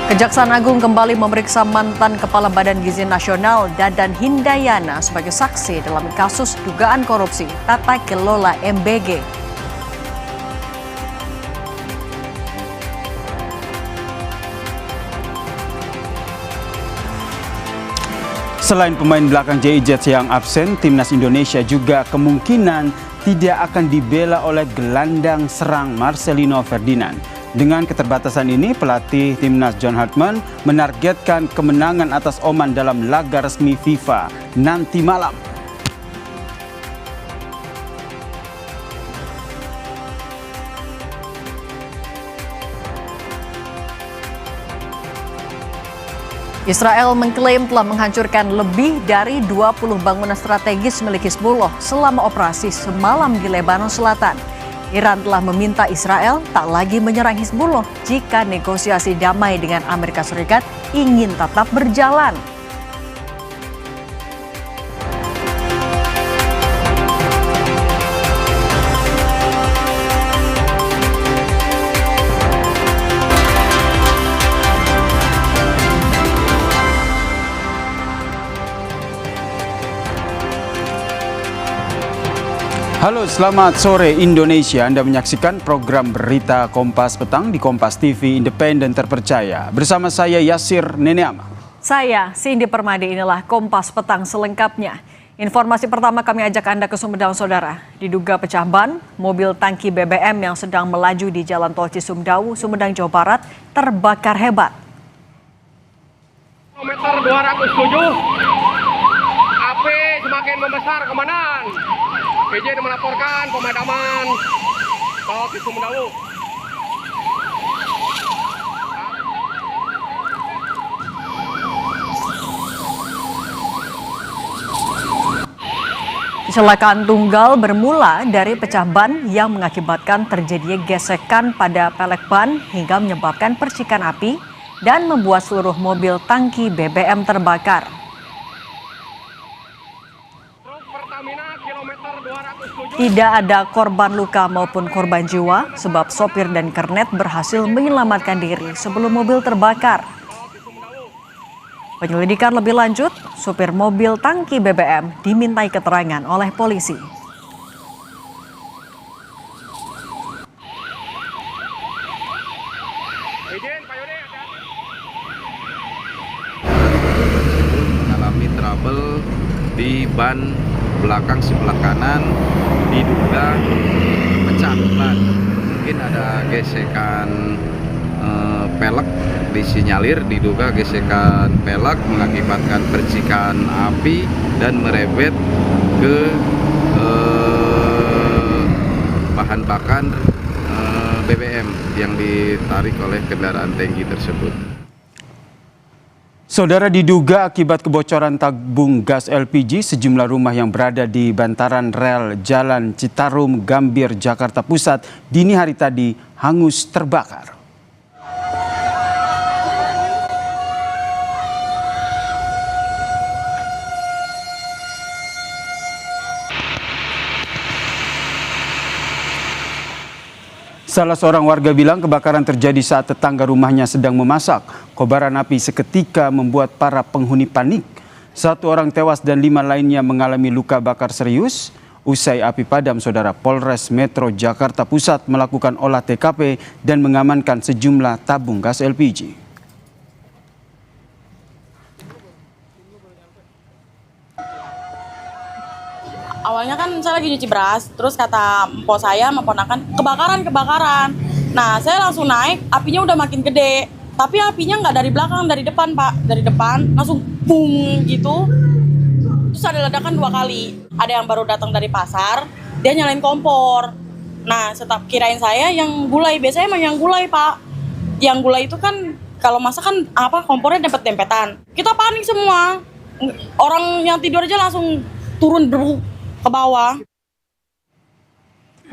Kejaksaan Agung kembali memeriksa mantan Kepala Badan Gizi Nasional Dadan Hindayana sebagai saksi dalam kasus dugaan korupsi tata kelola MBG. Selain pemain belakang JIJ yang absen, timnas Indonesia juga kemungkinan tidak akan dibela oleh gelandang serang Marcelino Ferdinand. Dengan keterbatasan ini, pelatih timnas John Hartman menargetkan kemenangan atas Oman dalam laga resmi FIFA nanti malam. Israel mengklaim telah menghancurkan lebih dari 20 bangunan strategis milik Hizbullah selama operasi semalam di Lebanon Selatan. Iran telah meminta Israel tak lagi menyerang Hizbullah jika negosiasi damai dengan Amerika Serikat ingin tetap berjalan. Halo, selamat sore Indonesia. Anda menyaksikan program berita Kompas Petang di Kompas TV Independen Terpercaya. Bersama saya Yasir Neneama. Saya Cindy Permadi, inilah Kompas Petang selengkapnya. Informasi pertama kami ajak Anda ke Sumedang, Saudara. Diduga pecah ban, mobil tangki BBM yang sedang melaju di Jalan Tol Cisumdawu, Sumedang, Jawa Barat terbakar hebat. Kilometer 207, api semakin membesar, Komandan. PJ melaporkan pemadaman Tol Cisumdawu. Kecelakaan tunggal bermula dari pecah ban yang mengakibatkan terjadinya gesekan pada pelek ban hingga menyebabkan percikan api dan membuat seluruh mobil tangki BBM terbakar. Tidak ada korban luka maupun korban jiwa sebab sopir dan kernet berhasil menyelamatkan diri sebelum mobil terbakar. Penyelidikan lebih lanjut, sopir mobil tangki BBM dimintai keterangan oleh polisi. Mengalami trouble di ban belakang sebelah kanan, diduga pecah ban. Mungkin ada gesekan pelek, disinyalir diduga gesekan pelek mengakibatkan percikan api dan merebet ke bahan bakar BBM yang ditarik oleh kendaraan tangki tersebut. Saudara, diduga akibat kebocoran tabung gas LPG, sejumlah rumah yang berada di bantaran rel Jalan Citarum, Gambir, Jakarta Pusat dini hari tadi hangus terbakar. Salah seorang warga bilang kebakaran terjadi saat tetangga rumahnya sedang memasak. Kobaran api seketika membuat para penghuni panik. 1 orang tewas dan 5 lainnya mengalami luka bakar serius. Usai api padam, Saudara, Polres Metro Jakarta Pusat melakukan olah TKP dan mengamankan sejumlah tabung gas LPG. Awalnya kan saya lagi nyuci beras, terus kata mpok saya sama ponakan, kebakaran. Nah, saya langsung naik, apinya udah makin gede. Tapi apinya nggak dari belakang, dari depan, Pak. Dari depan, langsung boom gitu. Terus ada ledakan 2 kali. Ada yang baru datang dari pasar, dia nyalain kompor. Nah, kirain saya yang gulai. Biasanya emang yang gulai, Pak. Yang gulai itu kan, kalau masak kan kompornya dempet-dempetan. Kita panik semua. Orang yang tidur aja langsung turun ke bawah.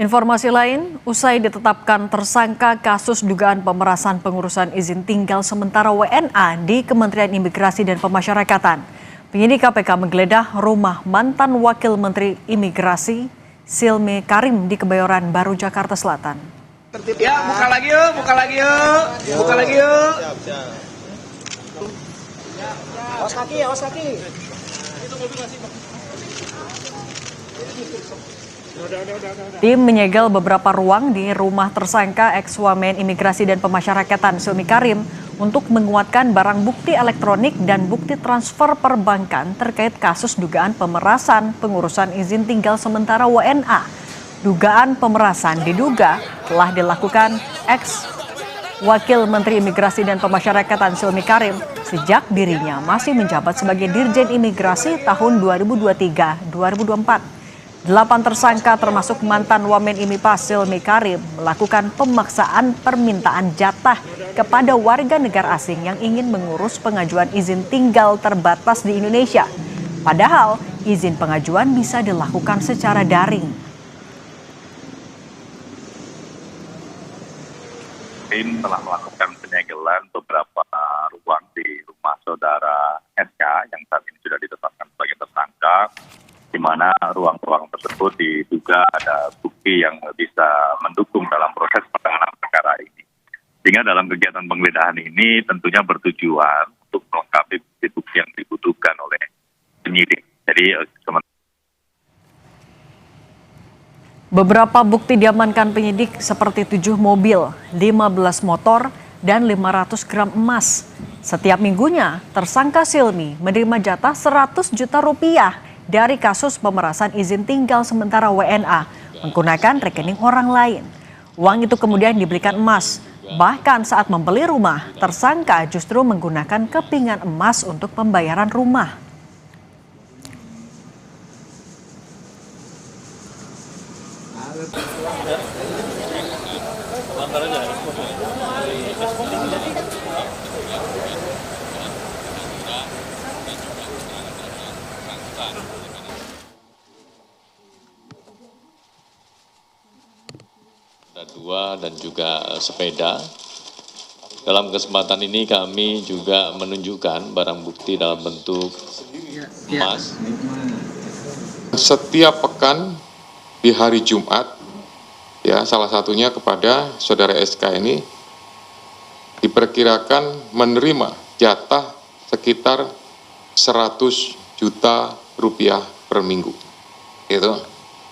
Informasi lain, usai ditetapkan tersangka kasus dugaan pemerasan pengurusan izin tinggal sementara WNA di Kementerian Imigrasi dan Pemasyarakatan, penyidik KPK menggeledah rumah mantan Wakil Menteri Imigrasi Silmi Karim di Kebayoran Baru, Jakarta Selatan. Ya, buka lagi yuk. Tim menyegel beberapa ruang di rumah tersangka ex-Wamen Imigrasi dan Pemasyarakatan Silmi Karim untuk menguatkan barang bukti elektronik dan bukti transfer perbankan terkait kasus dugaan pemerasan pengurusan izin tinggal sementara WNA. Dugaan pemerasan diduga telah dilakukan ex-Wakil Menteri Imigrasi dan Pemasyarakatan Silmi Karim sejak dirinya masih menjabat sebagai Dirjen Imigrasi tahun 2023-2024. 8 tersangka termasuk mantan Wamen IMIPAS Silmi Karim melakukan pemaksaan permintaan jatah kepada warga negara asing yang ingin mengurus pengajuan izin tinggal terbatas di Indonesia. Padahal izin pengajuan bisa dilakukan secara daring. Tim telah melakukan penyegelan beberapa ruang di rumah saudara SK yang saat ini sudah ditetapkan sebagai tersangka, di mana ruang-ruang tersebut diduga ada bukti yang bisa mendukung dalam proses penanganan perkara ini. Sehingga dalam kegiatan penggeledahan ini tentunya bertujuan untuk melengkapi bukti-bukti yang dibutuhkan oleh penyidik. Jadi Beberapa bukti diamankan penyidik seperti 7 mobil, 15 motor, dan 500 gram emas. Setiap minggunya, tersangka Silmi menerima jatah 100 juta rupiah dari kasus pemerasan izin tinggal sementara WNA menggunakan rekening orang lain. Uang itu kemudian dibelikan emas. Bahkan saat membeli rumah, tersangka justru menggunakan kepingan emas untuk pembayaran rumah. Ada 2 dan juga sepeda. Dalam kesempatan ini kami juga menunjukkan barang bukti dalam bentuk emas. Setiap pekan di hari Jumat, ya salah satunya kepada saudara SK ini diperkirakan menerima jatah sekitar 100 juta rupiah per minggu, gitu.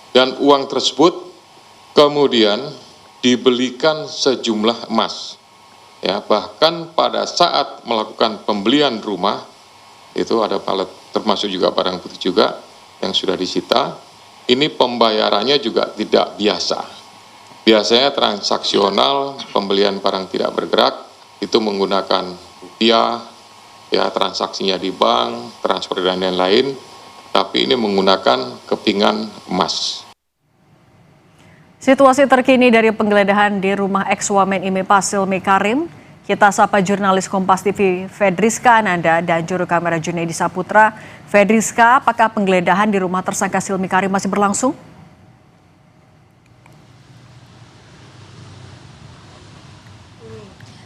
Dan uang tersebut kemudian dibelikan sejumlah emas, ya bahkan pada saat melakukan pembelian rumah itu ada palet, termasuk juga barang bukti juga yang sudah disita. Ini pembayarannya juga tidak biasa. Biasanya transaksional, pembelian barang tidak bergerak itu menggunakan rupiah, ya transaksinya di bank, transfer dan lain-lain. Tapi ini menggunakan kepingan emas. Situasi terkini dari penggeledahan di rumah ex-Wamen IMIPAS Silmi Karim. Kita sapa jurnalis Kompas TV Fedriska Ananda dan juru kamera Junaidi Saputra. Fedriska, apakah penggeledahan di rumah tersangka Silmi Karim masih berlangsung?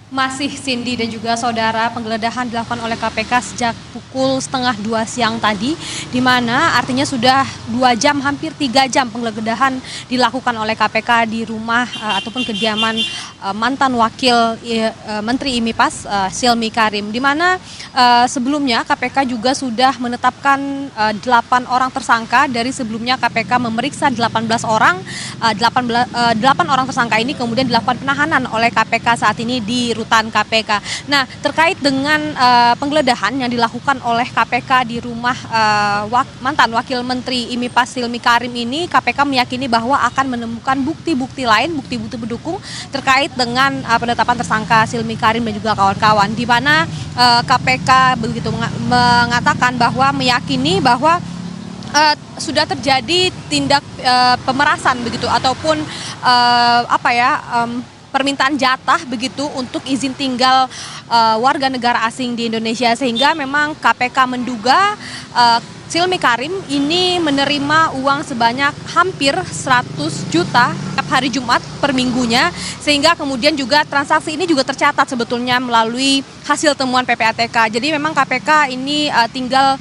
Masih, Cindy dan juga saudara, penggeledahan dilakukan oleh KPK sejak pukul 1:30 siang tadi, di mana artinya sudah 2 jam, hampir 3 jam penggeledahan dilakukan oleh KPK di rumah ataupun kediaman mantan Wakil Menteri IMIPAS Silmi Karim, di mana sebelumnya KPK juga sudah menetapkan 8 orang tersangka. Dari sebelumnya KPK memeriksa 18 orang, 8 orang tersangka ini kemudian dilakukan penahanan oleh KPK saat ini di rutan KPK. Nah, terkait dengan penggeledahan yang dilakukan oleh KPK di rumah mantan Wakil Menteri IMIPAS Silmi Karim ini, KPK meyakini bahwa akan menemukan bukti-bukti lain, bukti-bukti pendukung terkait dengan penetapan tersangka Silmi Karim dan juga kawan-kawan, di mana KPK begitu mengatakan bahwa meyakini bahwa sudah terjadi tindak pemerasan begitu ataupun permintaan jatah begitu untuk izin tinggal warga negara asing di Indonesia, sehingga memang KPK menduga Silmi Karim ini menerima uang sebanyak hampir 100 juta tiap hari Jumat per minggunya, sehingga kemudian juga transaksi ini juga tercatat sebetulnya melalui hasil temuan PPATK. Jadi memang KPK ini tinggal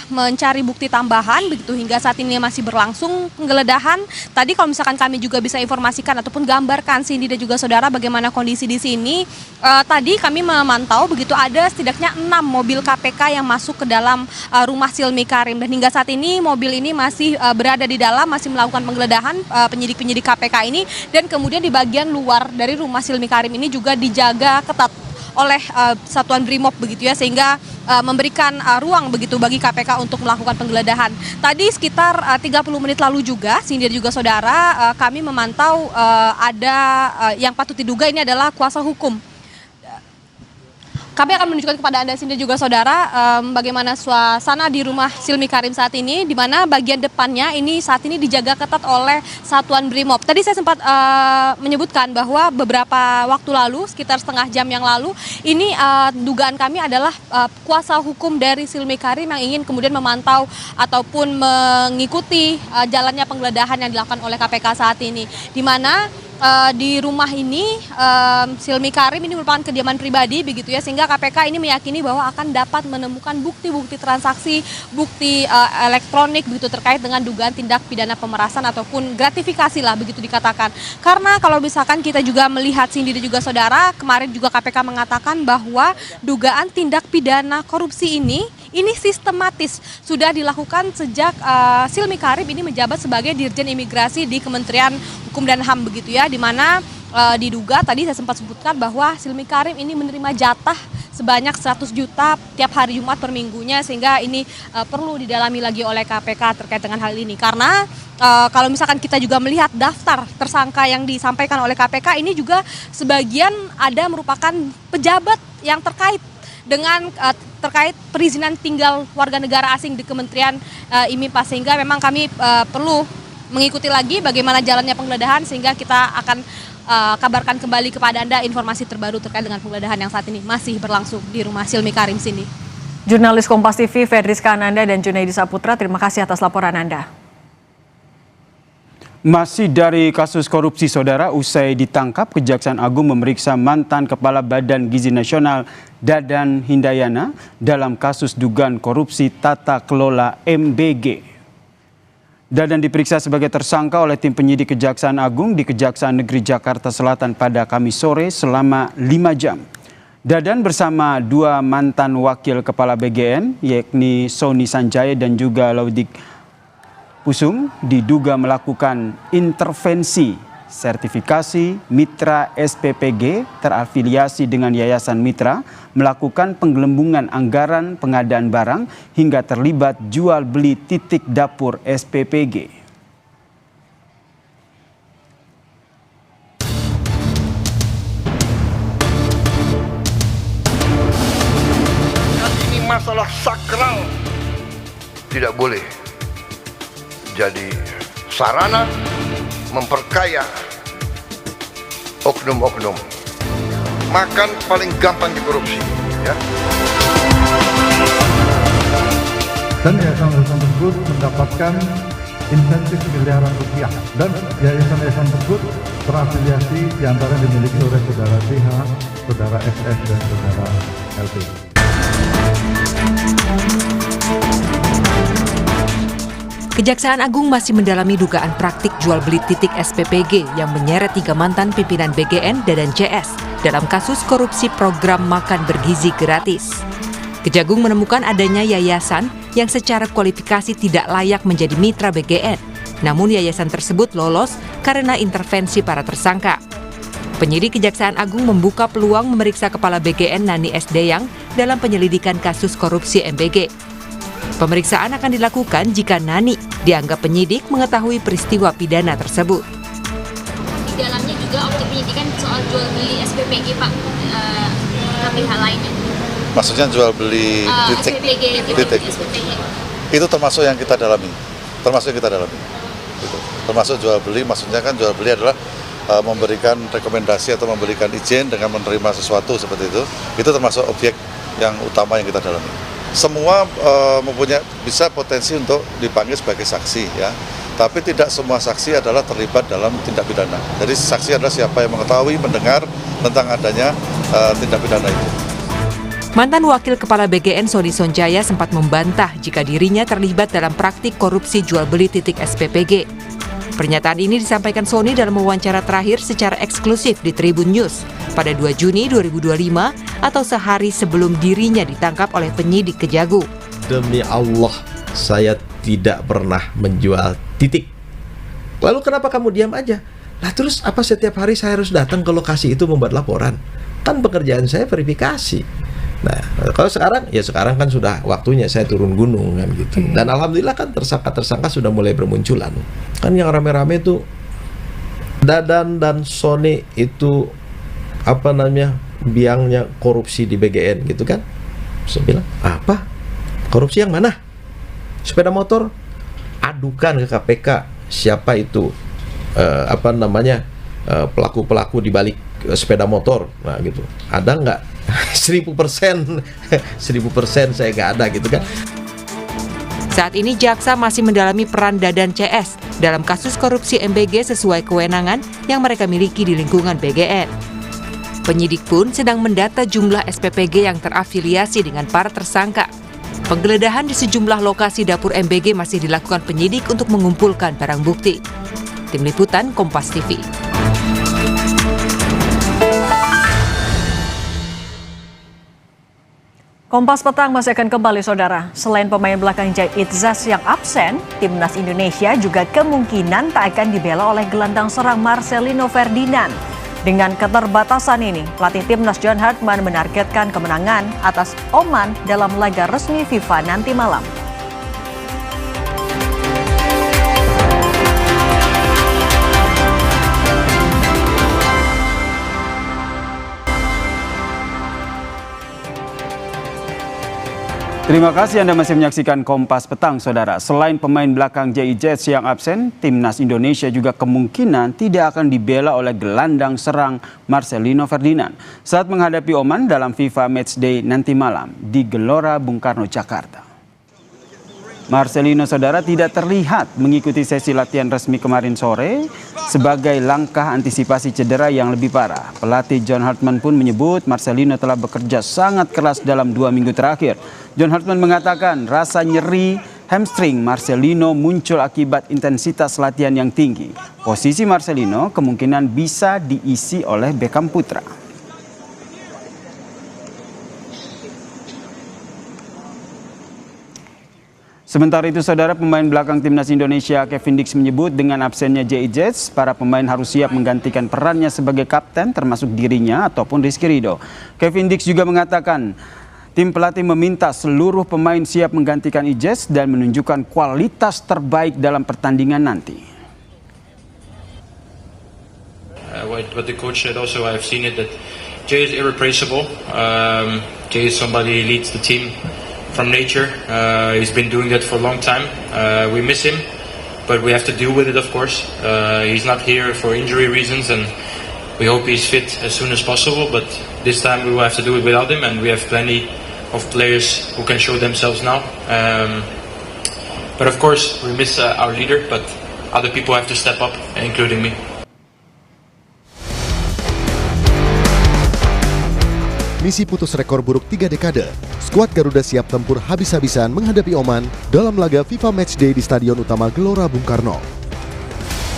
mencari bukti tambahan begitu, hingga saat ini masih berlangsung penggeledahan. Tadi kalau misalkan kami juga bisa informasikan ataupun gambarkan Cindy dan juga saudara bagaimana kondisi di sini. Tadi kami memantau begitu ada setidaknya 6 mobil KPK yang masuk ke dalam rumah Silmi Karim, dan hingga saat ini mobil ini masih berada di dalam, masih melakukan penggeledahan penyidik-penyidik KPK ini, dan kemudian di bagian luar dari rumah Silmi Karim ini juga dijaga ketat oleh Satuan Brimob begitu ya, sehingga memberikan ruang begitu bagi KPK untuk melakukan penggeledahan. Tadi sekitar 30 menit lalu juga, Cindy dan juga saudara, kami memantau ada yang patut diduga ini adalah kuasa hukum. Kami akan menunjukkan kepada Anda Cindy dan juga saudara bagaimana suasana di rumah Silmi Karim saat ini, di mana bagian depannya ini saat ini dijaga ketat oleh Satuan Brimob. Tadi saya sempat menyebutkan bahwa beberapa waktu lalu, sekitar setengah jam yang lalu, ini dugaan kami adalah kuasa hukum dari Silmi Karim yang ingin kemudian memantau ataupun mengikuti jalannya penggeledahan yang dilakukan oleh KPK saat ini, di mana di rumah ini Silmi Karim ini merupakan kediaman pribadi begitu ya, sehingga KPK ini meyakini bahwa akan dapat menemukan bukti-bukti transaksi, bukti elektronik begitu terkait dengan dugaan tindak pidana pemerasan ataupun gratifikasi lah begitu dikatakan. Karena kalau misalkan kita juga melihat Cindy dan juga saudara, kemarin juga KPK mengatakan bahwa dugaan tindak pidana korupsi ini sistematis sudah dilakukan sejak Silmi Karim ini menjabat sebagai Dirjen Imigrasi di Kementerian Hukum dan HAM begitu ya, di mana diduga tadi saya sempat sebutkan bahwa Silmi Karim ini menerima jatah sebanyak 100 juta tiap hari Jumat per minggunya, sehingga ini perlu didalami lagi oleh KPK terkait dengan hal ini. Karena kalau misalkan kita juga melihat daftar tersangka yang disampaikan oleh KPK ini juga sebagian ada merupakan pejabat yang terkait dengan terkait perizinan tinggal warga negara asing di Kementerian IMIPA, sehingga memang kami perlu mengikuti lagi bagaimana jalannya penggeledahan, sehingga kita akan kabarkan kembali kepada Anda informasi terbaru terkait dengan penggeledahan yang saat ini masih berlangsung di rumah Silmi Karim sini. Jurnalis Kompas TV Fedriska Ananda dan Junaidi Saputra, terima kasih atas laporan Anda. Masih dari kasus korupsi saudara, usai ditangkap, Kejaksaan Agung memeriksa mantan Kepala Badan Gizi Nasional Dadan Hindayana dalam kasus dugaan korupsi tata kelola MBG. Dadan diperiksa sebagai tersangka oleh tim penyidik Kejaksaan Agung di Kejaksaan Negeri Jakarta Selatan pada Kamis sore selama 5 jam. Dadan bersama 2 mantan wakil kepala BGN, yakni Sony Sanjaya dan juga Laudik Pusung, diduga melakukan intervensi sertifikasi mitra SPPG terafiliasi dengan Yayasan Mitra, melakukan penggelembungan anggaran pengadaan barang hingga terlibat jual beli titik dapur SPPG. Ini masalah sakral, tidak boleh jadi sarana memperkaya oknum-oknum. Makan paling gampang dikorupsi, ya. Dan yayasan-yayasan tersebut mendapatkan insentif miliaran rupiah, dan yayasan-yayasan tersebut terafiliasi diantara dimiliki oleh saudara TH, saudara SS, dan saudara LP. Kejaksaan Agung masih mendalami dugaan praktik jual beli titik SPPG yang menyeret 3 mantan pimpinan BGN dan CS dalam kasus korupsi program makan bergizi gratis. Kejagung menemukan adanya yayasan yang secara kualifikasi tidak layak menjadi mitra BGN, namun yayasan tersebut lolos karena intervensi para tersangka. Penyidik Kejaksaan Agung membuka peluang memeriksa Kepala BGN Nani S. Deyang dalam penyelidikan kasus korupsi MBG. Pemeriksaan akan dilakukan jika Nani dianggap penyidik mengetahui peristiwa pidana tersebut. Di dalamnya juga objek penyidikan soal jual beli SPPG, Pak, tapi hal lainnya. Maksudnya jual beli titik SPPG. Itu termasuk yang kita dalami. Termasuk jual beli, maksudnya kan jual beli adalah memberikan rekomendasi atau memberikan izin dengan menerima sesuatu seperti itu. Itu termasuk objek yang utama yang kita dalami. Semua mempunyai bisa potensi untuk dipanggil sebagai saksi, ya. tapi tidak semua saksi adalah terlibat dalam tindak pidana. Jadi saksi adalah siapa yang mengetahui, mendengar tentang adanya tindak pidana itu. Mantan Wakil Kepala BGN Sony Sonjaya sempat membantah jika dirinya terlibat dalam praktik korupsi jual beli titik SPPG. Pernyataan ini disampaikan Sony dalam wawancara terakhir secara eksklusif di Tribun News pada 2 Juni 2025 atau sehari sebelum dirinya ditangkap oleh penyidik Kejagung. Demi Allah, saya tidak pernah menjual titik. Lalu kenapa kamu diam aja? Lah terus apa setiap hari saya harus datang ke lokasi itu membuat laporan? Kan pekerjaan saya verifikasi. Nah, kalau sekarang kan sudah waktunya saya turun gunung kan gitu. Dan alhamdulillah kan tersangka sudah mulai bermunculan. Kan yang rame-rame itu Dadan dan Sony itu biangnya korupsi di BGN gitu kan. Saya bilang, apa? Korupsi yang mana? Sepeda motor? Adukan ke KPK siapa itu pelaku-pelaku di balik sepeda motor. Nah gitu. Ada nggak? 1000% saya nggak ada gitu kan. Saat ini jaksa masih mendalami peran Dadan CS dalam kasus korupsi MBG sesuai kewenangan yang mereka miliki di lingkungan BGN. Penyidik pun sedang mendata jumlah SPPG yang terafiliasi dengan para tersangka. Penggeledahan di sejumlah lokasi dapur MBG masih dilakukan penyidik untuk mengumpulkan barang bukti. Tim Liputan Kompas TV. Kompas Petang masih akan kembali, saudara. Selain pemain belakang Jai Itzas yang absen, Timnas Indonesia juga kemungkinan tak akan dibela oleh gelandang serang Marcelino Ferdinand. Dengan keterbatasan ini, pelatih Timnas John Hartman menargetkan kemenangan atas Oman dalam laga resmi FIFA nanti malam. Terima kasih Anda masih menyaksikan Kompas Petang, saudara. Selain pemain belakang JIJ yang absen, Timnas Indonesia juga kemungkinan tidak akan dibela oleh gelandang serang Marcelino Ferdinand saat menghadapi Oman dalam FIFA Matchday nanti malam di Gelora Bung Karno, Jakarta. Marcelino, saudara, tidak terlihat mengikuti sesi latihan resmi kemarin sore sebagai langkah antisipasi cedera yang lebih parah. Pelatih John Hartman pun menyebut Marcelino telah bekerja sangat keras dalam 2 minggu terakhir. John Hartman mengatakan rasa nyeri hamstring Marcelino muncul akibat intensitas latihan yang tinggi. Posisi Marcelino kemungkinan bisa diisi oleh Beckham Putra. Sementara itu, saudara, pemain belakang Timnas Indonesia Kevin Dix menyebut dengan absennya JIJ, para pemain harus siap menggantikan perannya sebagai kapten termasuk dirinya ataupun Rizky Ridho. Kevin Dix juga mengatakan tim pelatih meminta seluruh pemain siap menggantikan Ijes dan menunjukkan kualitas terbaik dalam pertandingan nanti. What the coach said also, I've seen it that Jay is irreplaceable. Jay is somebody who leads the team from nature. He's been doing that for a long time. We miss him, but we have to deal with it, of course. He's not here for injury reasons, and we hope he's fit as soon as possible, but this time we will have to do it without him, and we have plenty of players who can show themselves now. But of course, we miss our leader, but other people have to step up, including me. Misi putus rekor buruk 3 dekade, skuad Garuda siap tempur habis-habisan menghadapi Oman dalam laga FIFA Matchday di Stadion Utama Gelora Bung Karno.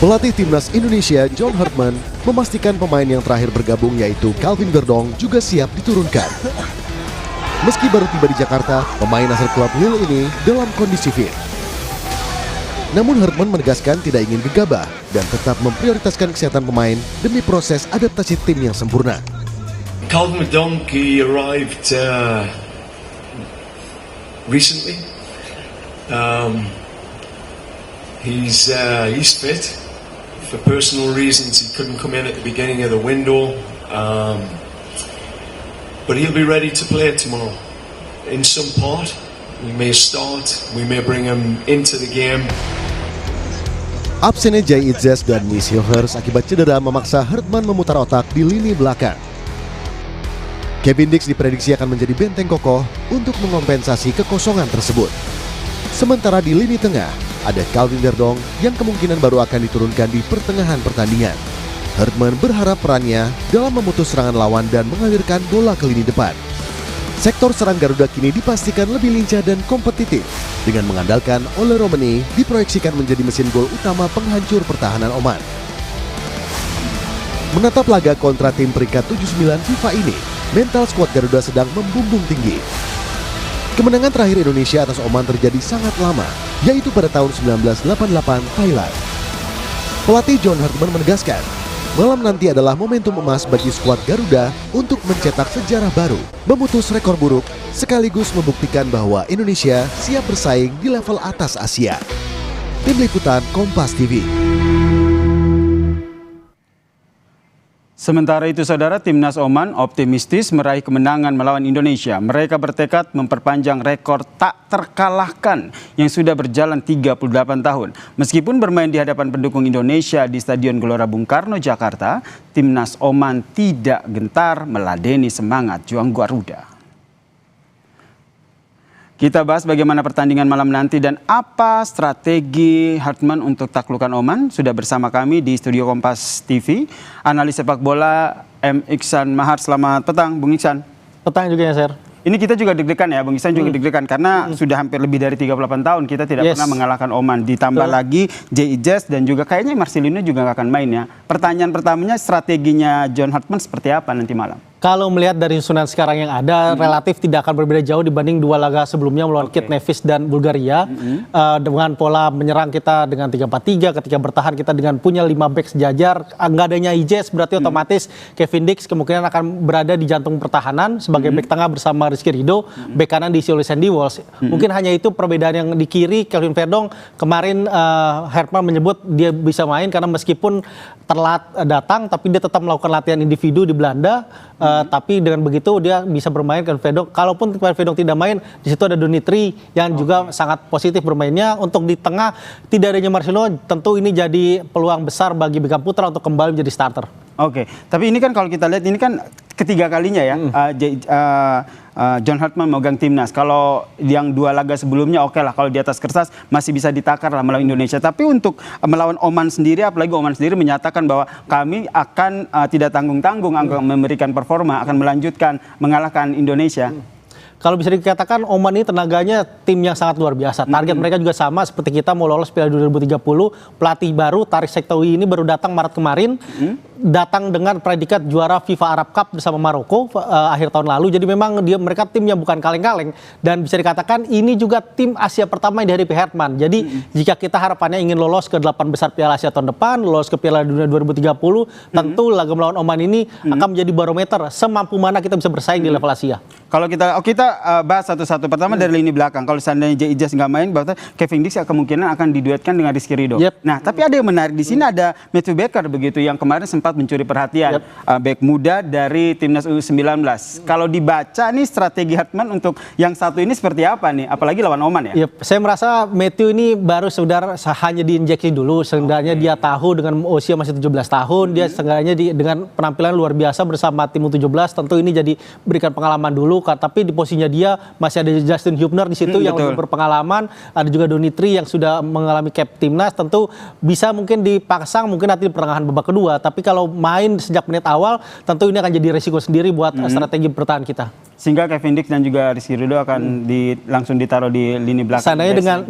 Pelatih Timnas Indonesia John Hartman memastikan pemain yang terakhir bergabung yaitu Calvin Verdong juga siap diturunkan. Meski baru tiba di Jakarta, pemain asal klub Lille ini dalam kondisi fit. Namun Hartman menegaskan tidak ingin gegabah dan tetap memprioritaskan kesehatan pemain demi proses adaptasi tim yang sempurna. Calvin Verdong, he arrived recently. He's fit. For personal reasons, he couldn't come in at the beginning of the window, but he'll be ready to play tomorrow. In some part, we may start, we may bring him into the game. Absennya Jai Itzes dan Luis Hilgers akibat cedera memaksa Hartman memutar otak di lini belakang. Kevin Dix diprediksi akan menjadi benteng kokoh untuk mengompensasi kekosongan tersebut. Sementara di lini tengah, ada Calvin Verdong yang kemungkinan baru akan diturunkan di pertengahan pertandingan. Hartman berharap perannya dalam memutus serangan lawan dan mengalirkan bola ke lini depan. Sektor serang Garuda kini dipastikan lebih lincah dan kompetitif dengan mengandalkan Ole Romani diproyeksikan menjadi mesin gol utama penghancur pertahanan Oman. Menatap laga kontra tim peringkat 79 FIFA ini, mental skuad Garuda sedang membumbung tinggi. Kemenangan terakhir Indonesia atas Oman terjadi sangat lama, yaitu pada tahun 1988 Thailand. Pelatih John Hartman menegaskan, malam nanti adalah momentum emas bagi skuad Garuda untuk mencetak sejarah baru, memutus rekor buruk, sekaligus membuktikan bahwa Indonesia siap bersaing di level atas Asia. Tim Liputan Kompas TV. Sementara itu, saudara, timnas Oman optimistis meraih kemenangan melawan Indonesia. Mereka bertekad memperpanjang rekor tak terkalahkan yang sudah berjalan 38 tahun. Meskipun bermain di hadapan pendukung Indonesia di Stadion Gelora Bung Karno, Jakarta, timnas Oman tidak gentar meladeni semangat juang Garuda. Kita bahas bagaimana pertandingan malam nanti dan apa strategi Hartman untuk taklukan Oman. Sudah bersama kami di studio Kompas TV, analis sepak bola M. Iksan Mahar. Selamat petang, Bung Iksan. Petang juga ya, Sir. Ini kita juga deg-degan ya, Bung Iksan juga deg-degan karena sudah hampir lebih dari 38 tahun kita tidak pernah mengalahkan Oman. Ditambah lagi J.I. Jazz dan juga kayaknya Marcelino juga nggak akan main ya. Pertanyaan pertamanya, strateginya John Hartman seperti apa nanti malam? Kalau melihat dari susunan sekarang yang ada, relatif tidak akan berbeda jauh dibanding dua laga sebelumnya melawan Kit Nevis dan Bulgaria. Dengan pola menyerang kita dengan 3-4-3, ketika bertahan kita dengan punya 5 back sejajar. Nggak adanya Ijes berarti otomatis Kevin Dix kemungkinan akan berada di jantung pertahanan sebagai back tengah bersama Rizky Ridho, back kanan diisi oleh Sandy Walsh. Mungkin hanya itu perbedaan yang di kiri. Calvin Verdong kemarin Hartman menyebut dia bisa main karena meskipun telat datang tapi dia tetap melakukan latihan individu di Belanda. Tapi dengan begitu dia bisa bermain kan Verdong. Kalaupun Verdong tidak main, di situ ada Donitri yang juga sangat positif bermainnya. Untuk di tengah tidak adanya Marcelo, tentu ini jadi peluang besar bagi Beckham Putra untuk kembali menjadi starter. Oke, tapi ini kan kalau kita lihat ini kan ketiga kalinya ya John Hartman memegang timnas. Kalau yang dua laga sebelumnya oke lah, kalau di atas kertas masih bisa ditakar lah melawan Indonesia. Tapi untuk melawan Oman sendiri, apalagi Oman sendiri menyatakan bahwa kami akan tidak tanggung-tanggung akan memberikan performa, akan melanjutkan mengalahkan Indonesia. Kalau bisa dikatakan Oman ini tenaganya tim yang sangat luar biasa. Target mereka juga sama seperti kita mau lolos Piala 2030. Pelatih baru Tarik Sektawi ini baru datang Maret kemarin. Datang dengan predikat juara FIFA Arab Cup bersama Maroko akhir tahun lalu. Jadi memang mereka tim yang bukan kaleng-kaleng. Dan bisa dikatakan ini juga tim Asia pertama yang dihadapi Hartman. Jadi jika kita harapannya ingin lolos ke 8 besar Piala Asia tahun depan, lolos ke Piala Dunia 2030, tentu laga melawan Oman ini akan menjadi barometer semampu mana kita bisa bersaing di level Asia. Kalau kita bahas satu-satu. Pertama dari lini belakang. Kalau seandainya J.I. Jazz nggak main, berarti Kevin Dix kemungkinan akan diduetkan dengan Rizky Ridho. Nah, tapi ada yang menarik di sini, ada Matthew Baker begitu yang kemarin sempat mencuri perhatian bek muda dari timnas U19. Kalau dibaca nih strategi Hartman untuk yang satu ini seperti apa nih? Apalagi lawan Oman ya? Saya merasa Matthew ini baru hanya diinjeksi dulu. Seenggaknya dia tahu dengan usia masih 17 tahun, dia seenggaknya dengan penampilan luar biasa bersama tim U17. Tentu ini jadi berikan pengalaman dulu. Tapi di posisinya dia masih ada Justin Hubner di situ yang lebih berpengalaman, ada juga Donitri yang sudah mengalami cap timnas. Tentu bisa mungkin dipasang mungkin nanti di pertengahan babak kedua, tapi kalau main sejak menit awal tentu ini akan jadi resiko sendiri buat strategi bertahan kita. Sehingga Kevin Dix dan juga Rizky Ridho akan langsung ditaruh di lini belakang. Seandainya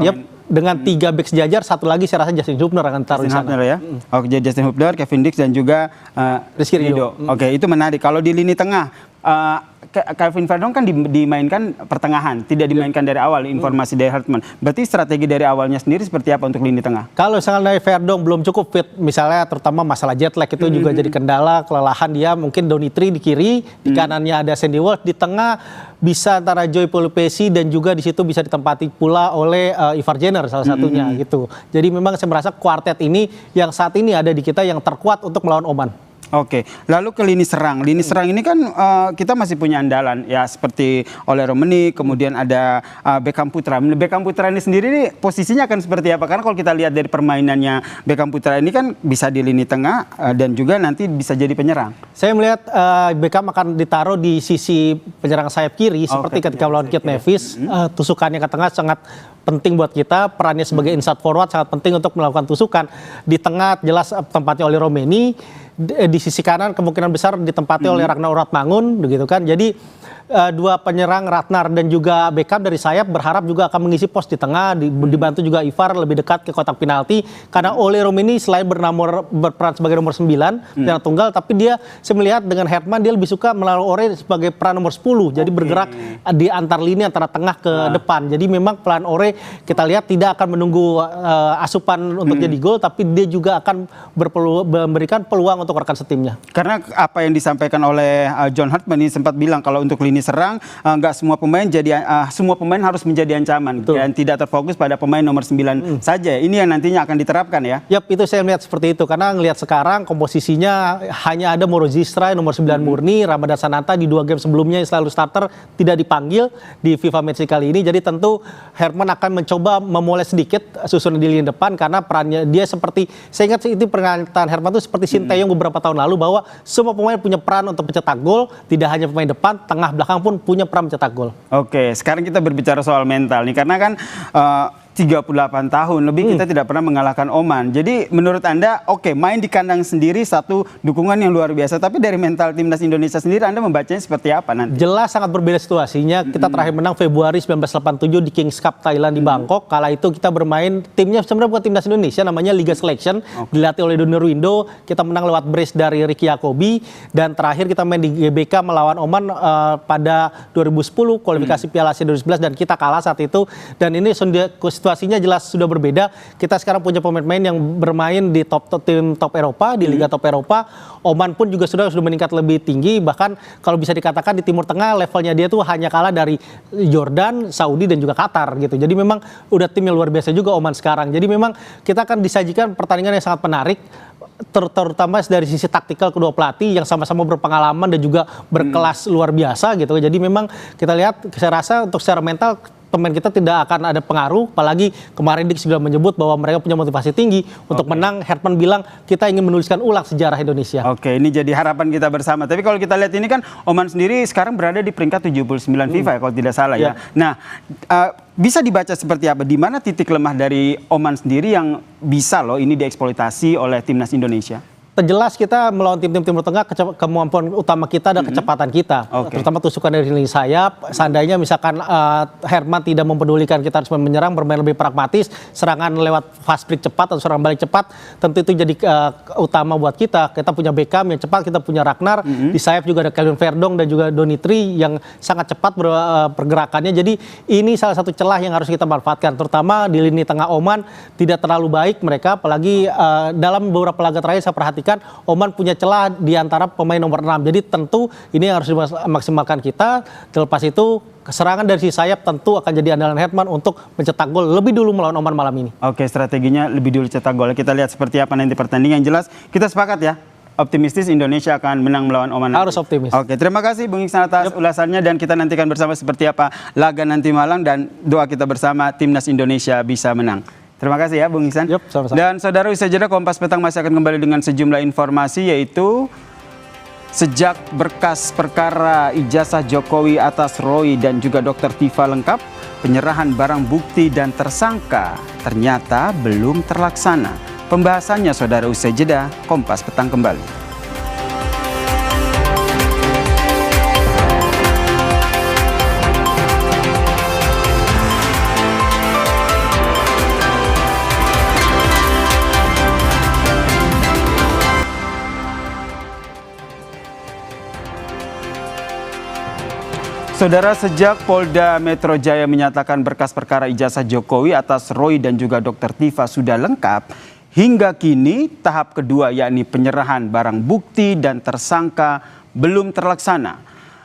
dengan 3 back sejajar, satu lagi saya rasa Justin Hubner akan taruh di sana. Ya. Oke, Justin Hubner, Kevin Dix dan juga Rizky Ridho. Oke, itu menarik. Kalau di lini tengah, Calvin Verdong kan dimainkan pertengahan, tidak dimainkan dari awal, informasi dari Hartman. Berarti strategi dari awalnya sendiri seperti apa untuk lini tengah? Kalau misalnya Verdong belum cukup fit, misalnya terutama masalah jet lag itu juga jadi kendala, kelelahan dia, mungkin Donitri di kiri, di kanannya ada Sandy Walsh, di tengah bisa antara Joy Pelupesi dan juga di situ bisa ditempati pula oleh Ivar Jenner salah satunya gitu. Jadi memang saya merasa kuartet ini yang saat ini ada di kita yang terkuat untuk melawan Oman. Oke, lalu ke lini serang. Lini serang ini kan kita masih punya andalan ya seperti Ole Romeni, kemudian ada Beckham Putra. Beckham Putra ini sendiri nih posisinya akan seperti apa? Karena kalau kita lihat dari permainannya Beckham Putra ini kan bisa di lini tengah dan juga nanti bisa jadi penyerang. Saya melihat Beckham akan ditaruh di sisi penyerang sayap kiri seperti ketika melawan Kit Nevis. Tusukannya ke tengah sangat penting buat kita, perannya sebagai inside forward sangat penting untuk melakukan tusukan. Di tengah jelas tempatnya Ole Romeni, di sisi kanan kemungkinan besar ditempati oleh Ragnar Uratmangun, begitu kan. Jadi dua penyerang Ratnar dan juga Beckham dari sayap berharap juga akan mengisi pos di tengah, dibantu juga Ivar lebih dekat ke kotak penalti karena Ole Romeni selain berperan sebagai nomor 9 penyerang tunggal, tapi dia saya melihat dengan Herman dia lebih suka melalui Ore sebagai peran nomor 10, jadi bergerak di antar lini antara tengah ke depan. Jadi memang peran Ore kita lihat tidak akan menunggu asupan untuk jadi gol, tapi dia juga akan memberikan peluang untuk rekan setimnya. Karena apa yang disampaikan oleh John Hartman ini sempat bilang kalau untuk lini serang nggak semua pemain semua pemain harus menjadi ancaman dan tidak terfokus pada pemain nomor 9 saja. Ini yang nantinya akan diterapkan ya. Yap, itu saya melihat seperti itu karena ngelihat sekarang komposisinya hanya ada Moro Zistra nomor 9 murni, Ramadan Sananta di 2 game sebelumnya yang selalu starter tidak dipanggil di FIFA Matchday kali ini. Jadi tentu Herman akan mencoba memoles sedikit susunan di lini depan karena perannya dia seperti saya ingat itu pernyataan Herman itu seperti Sinteyong beberapa tahun lalu bahwa semua pemain punya peran untuk mencetak gol, tidak hanya pemain depan, tengah belakang pun punya peran mencetak gol. Oke, sekarang kita berbicara soal mental nih karena kan 38 tahun lebih kita tidak pernah mengalahkan Oman. Jadi menurut Anda main di kandang sendiri satu dukungan yang luar biasa, tapi dari mental timnas Indonesia sendiri Anda membacanya seperti apa nanti? Jelas sangat berbeda situasinya. Kita terakhir menang Februari 1987 di Kings Cup Thailand di Bangkok. Kala itu kita bermain timnya sebenarnya bukan timnas Indonesia, namanya Liga Selection, dilatih oleh Doni Ruindo. Kita menang lewat brace dari Ricky Yacobi dan terakhir kita main di GBK melawan Oman pada 2010 kualifikasi Piala Asia 2011 dan kita kalah saat itu. Dan ini situasinya jelas sudah berbeda. Kita sekarang punya pemain-pemain yang bermain di tim top Eropa, di Liga top Eropa. Oman pun juga sudah meningkat lebih tinggi. Bahkan kalau bisa dikatakan di Timur Tengah levelnya dia tuh hanya kalah dari Jordan, Saudi dan juga Qatar gitu. Jadi memang udah tim yang luar biasa juga Oman sekarang. Jadi memang kita akan disajikan pertandingan yang sangat menarik. Terutama dari sisi taktikal kedua pelatih yang sama-sama berpengalaman dan juga berkelas luar biasa gitu. Jadi memang kita lihat, saya rasa untuk secara mental pemain kita tidak akan ada pengaruh, apalagi kemarin Dik sudah menyebut bahwa mereka punya motivasi tinggi untuk menang. Herman bilang kita ingin menuliskan ulang sejarah Indonesia. Oke, ini jadi harapan kita bersama. Tapi kalau kita lihat ini kan Oman sendiri sekarang berada di peringkat 79 FIFA ya, kalau tidak salah ya. Nah, bisa dibaca seperti apa? Di mana titik lemah dari Oman sendiri yang bisa loh ini dieksploitasi oleh timnas Indonesia? Terjelas kita melawan tim-tim Timur Tengah, kemampuan utama kita dan kecepatan kita. Terutama tusukan dari lini sayap. Seandainya misalkan Herman tidak mempedulikan kita harus menyerang, bermain lebih pragmatis, serangan lewat fast break cepat atau serangan balik cepat, tentu itu jadi utama buat kita. Kita punya Beckham yang cepat, kita punya Ragnar, di sayap juga ada Kelvin Verdong dan juga Donitri yang sangat cepat pergerakannya. Jadi ini salah satu celah yang harus kita manfaatkan, terutama di lini tengah Oman tidak terlalu baik mereka, apalagi dalam beberapa laga terakhir saya perhatikan Oman punya celah di antara pemain nomor 6. Jadi tentu ini yang harus dimaksimalkan kita. Terlepas itu serangan dari si sayap tentu akan jadi andalan Herman untuk mencetak gol lebih dulu melawan Oman malam ini. Oke, strateginya lebih dulu cetak gol. Kita lihat seperti apa nanti pertandingan. Yang jelas kita sepakat ya, optimistis Indonesia akan menang melawan Oman nanti. Harus optimis. Oke, terima kasih Bung Iksan atas ulasannya dan kita nantikan bersama seperti apa laga nanti malam dan doa kita bersama timnas Indonesia bisa menang. Terima kasih ya Bung Iksan. Dan saudara, usai jeda Kompas Petang masih akan kembali dengan sejumlah informasi, yaitu sejak berkas perkara ijazah Jokowi atas Roy dan juga Dr. Tiva lengkap, penyerahan barang bukti dan tersangka ternyata belum terlaksana. Pembahasannya saudara usai jeda, Kompas Petang kembali. Saudara, sejak Polda Metro Jaya menyatakan berkas perkara ijazah Jokowi atas Roy dan juga Dr. Tiva sudah lengkap, hingga kini tahap kedua yakni penyerahan barang bukti dan tersangka belum terlaksana.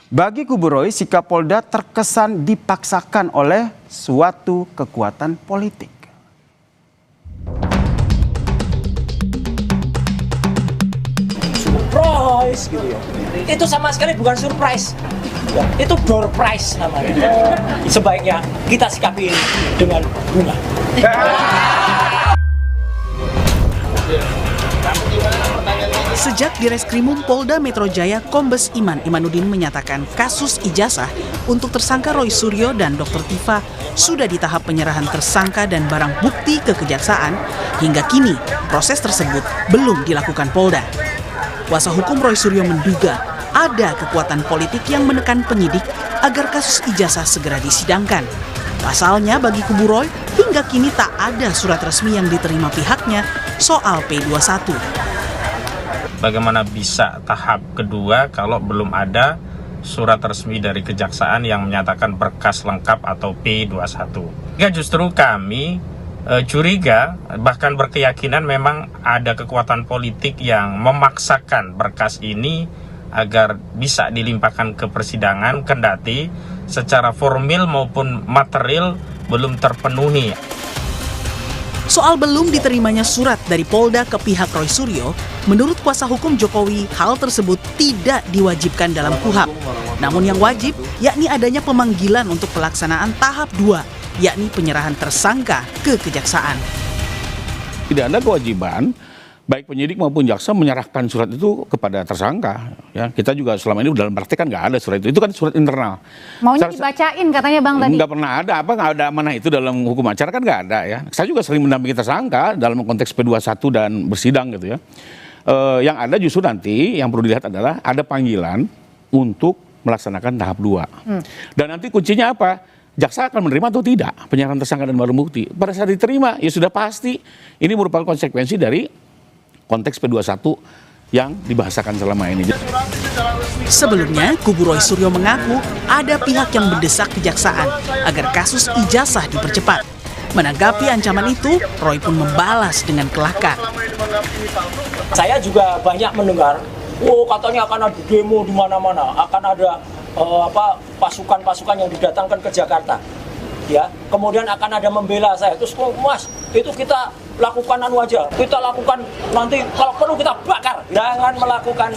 Bagi kubu Roy, sikap Polda terkesan dipaksakan oleh suatu kekuatan politik. Pro surprise gitu ya. Itu sama sekali bukan surprise. Ya, itu door prize namanya. Sebaiknya kita sikapi ini dengan bunga. Sejak di Reskrimum Polda Metro Jaya, Kombes Iman Imanuddin menyatakan kasus ijazah untuk tersangka Roy Suryo dan Dr. Tifa sudah di tahap penyerahan tersangka dan barang bukti ke Kejaksaan, hingga kini proses tersebut belum dilakukan Polda. Kuasa hukum Roy Suryo menduga ada kekuatan politik yang menekan penyidik agar kasus ijazah segera disidangkan. Pasalnya bagi kubu Roy, hingga kini tak ada surat resmi yang diterima pihaknya soal P21. Bagaimana bisa tahap kedua kalau belum ada surat resmi dari Kejaksaan yang menyatakan berkas lengkap atau P21. Ya justru kami curiga, bahkan berkeyakinan memang ada kekuatan politik yang memaksakan berkas ini agar bisa dilimpahkan ke persidangan, kendati secara formil maupun material belum terpenuhi. Soal belum diterimanya surat dari Polda ke pihak Roy Suryo, menurut kuasa hukum Jokowi, hal tersebut tidak diwajibkan dalam KUHAP. Namun yang wajib, yakni adanya pemanggilan untuk pelaksanaan tahap 2, yakni penyerahan tersangka ke Kejaksaan. Tidak ada kewajiban baik penyidik maupun jaksa menyerahkan surat itu kepada tersangka. Ya, kita juga selama ini dalam praktek kan nggak ada surat itu kan surat internal. Maunya dibacain katanya Bang tadi. Nggak pernah ada, nggak ada amanah itu dalam hukum acara kan nggak ada ya. Saya juga sering mendampingi tersangka dalam konteks P21 dan bersidang gitu ya. Yang ada justru nanti yang perlu dilihat adalah ada panggilan untuk melaksanakan tahap 2. Dan nanti kuncinya apa? Jaksa akan menerima atau tidak penyerahan tersangka dan barang bukti. Pada saat diterima ya sudah pasti ini merupakan konsekuensi dari konteks P21 yang dibahasakan selama ini. Sebelumnya, kubu Roy Suryo mengaku ada pihak yang mendesak Kejaksaan agar kasus ijazah dipercepat. Menanggapi ancaman itu, Roy pun membalas dengan kelakar. Saya juga banyak mendengar, katanya akan ada demo di mana-mana, akan ada pasukan-pasukan yang didatangkan ke Jakarta. Ya, kemudian akan ada membela saya. Terus, Mas, itu kita lakukan aja. Kita lakukan nanti kalau perlu kita bakar. Jangan melakukan